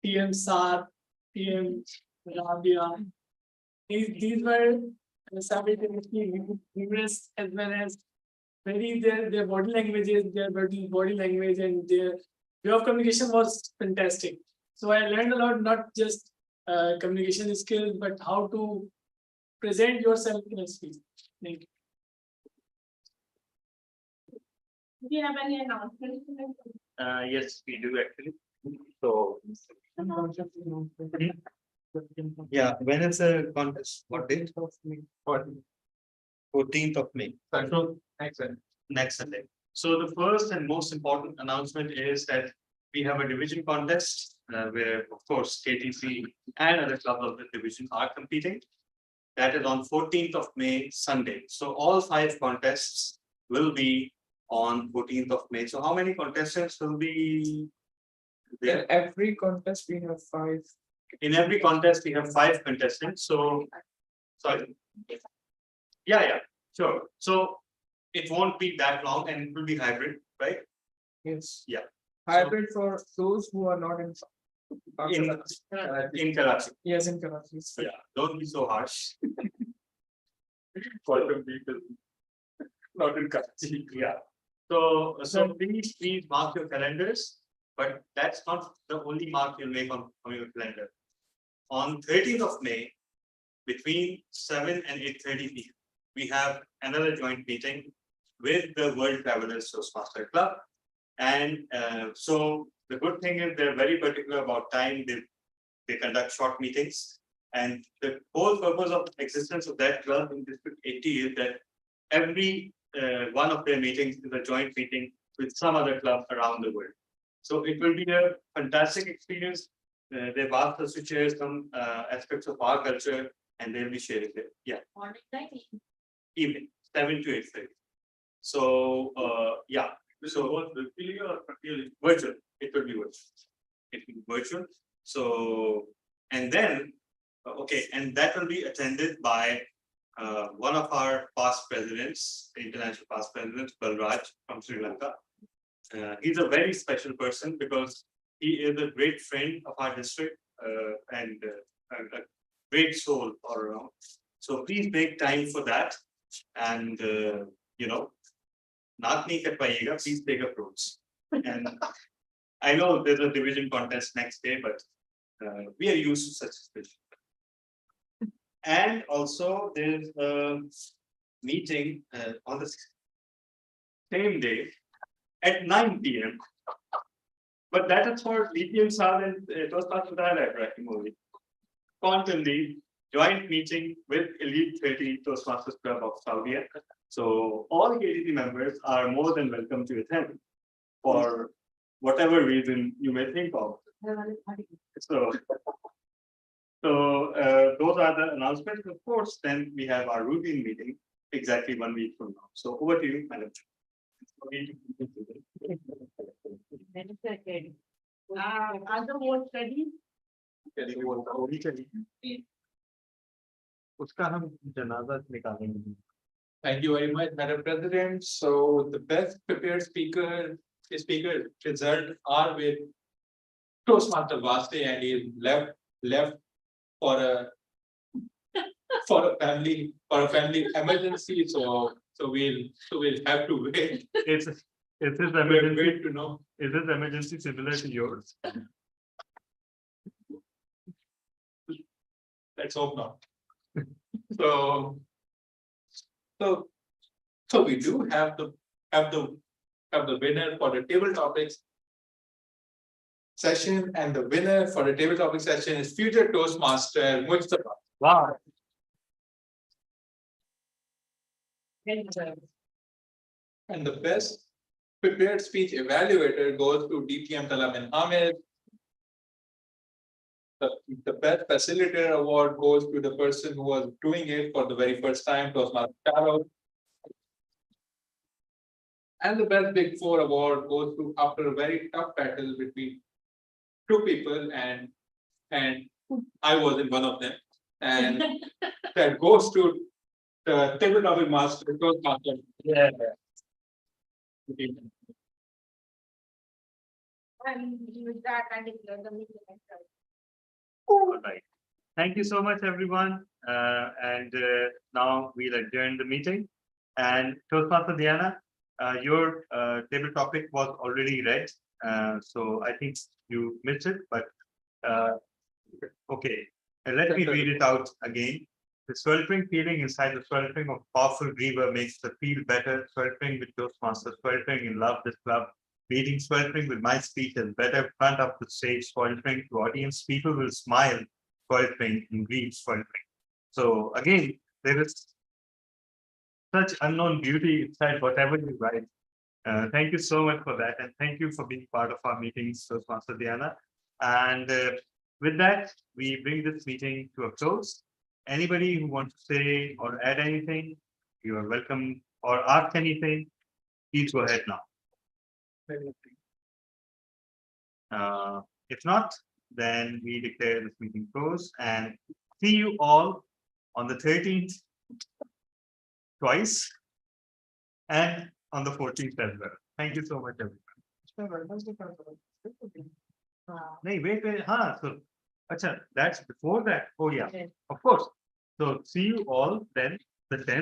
PM Saad, PM Rabia. These were simultaneously humorous as well as their body languages, their body language, and their way of communication was fantastic. So I learned a lot, not just communication skills, but how to present yourself in a speech. Thank you. Do you have any announcements? Yes, we do actually. So yeah, when is the contest? What date? 14th of May. So next Sunday. So the first and most important announcement is that we have a division contest where, of course, KTC and other clubs of the division are competing. That is on 14th of May, Sunday. So all 5 contests will be on 14th of May. So how many contestants will be there? In every contest, we have 5. In every contest, we have 5 contestants. So, sorry. Yeah, sure. So it won't be that long and it will be hybrid, right? Yes. Yeah. hybrid for those who are not in in Karachi. Yes, in Karachi. Yeah, don't be so harsh. For some people, not in Karachi. Yeah. So please mark your calendars, but that's not the only mark you'll make on your calendar. On 13th of May, between 7 and 8:30 p.m., we have another joint meeting with the World Travelers Toastmaster Club. And so the good thing is they're very particular about time. They conduct short meetings. And the whole purpose of existence of that club in District 80 is that every one of their meetings is a joint meeting with some other club around the world. So it will be a fantastic experience. They've asked us to share some aspects of our culture, and they'll be sharing it. Yeah. Morning time. Evening, 7 to 8:30. So yeah. So virtual. It will be virtual. It will be virtual. So and then okay, and that will be attended by one of our past presidents, international past presidents, Balraj from Sri Lanka. He's a very special person because he is a great friend of our district and a great soul all around. So please make time for that. And you know, not nahi kar payega, please take approach. And I know there's a division contest next day, but we are used to such situation. And also there's a meeting on the same day at 9 p.m. But that is for DTM Sal and Toastmasters Ibrahim only. Constantly joint meeting with Elite 30 Toastmasters Club of Saudi. So all KTT members are more than welcome to attend for whatever reason you may think of. So those are the announcements. Of course, then we have our routine meeting exactly 1 week from now. So over to you, Madam. Are the votes ready? उसका हम जनाजा निकालेंगे. Thank you very much, Madam President. So the best prepared speaker result are with Toastmaster Vaste, and he left for a family emergency. So we'll have to wait. Is this emergency? Wait to know. Is this emergency similar to yours? Let's hope not. So we do have the winner for the table topics session, and the winner for the table topic session is future Toastmaster Mustafa. Wow. And the best prepared speech evaluator goes to DTM Talamin Ahmed. The best facilitator award goes to the person who was doing it for the very first time, Toastmaster Carol. And the best Big Four award goes to, after a very tough battle between two people, and I wasn't one of them. And that goes to the table topic master, Toastmaster. Yeah. And with that, I declare the meeting adjourned. All right. Thank you so much, everyone. And now we'll adjourn the meeting. And Toastmaster Diana, your table topic was already read. So I think you missed it, but okay. Let me read it out again. The sweltering feeling inside the sweltering of powerful river makes the feel better. Sweltering with Toastmasters, sweltering in love this club. Reading sweltering with my speech is better. Front of the stage, sweltering to audience. People will smile, sweltering in green sweltering. So again, there is such unknown beauty inside whatever you write. Thank you so much for that. And thank you for being part of our meetings, Toastmaster Diana. And with that, we bring this meeting to a close. Anybody who wants to say or add anything, you are welcome, or ask anything, please go ahead now. If not, then we declare this meeting closed and see you all on the 13th twice and on the 14th as well. Thank you so much, everyone. wait, so, acha, that's before that. Oh yeah, of course. So see you all then the 10th.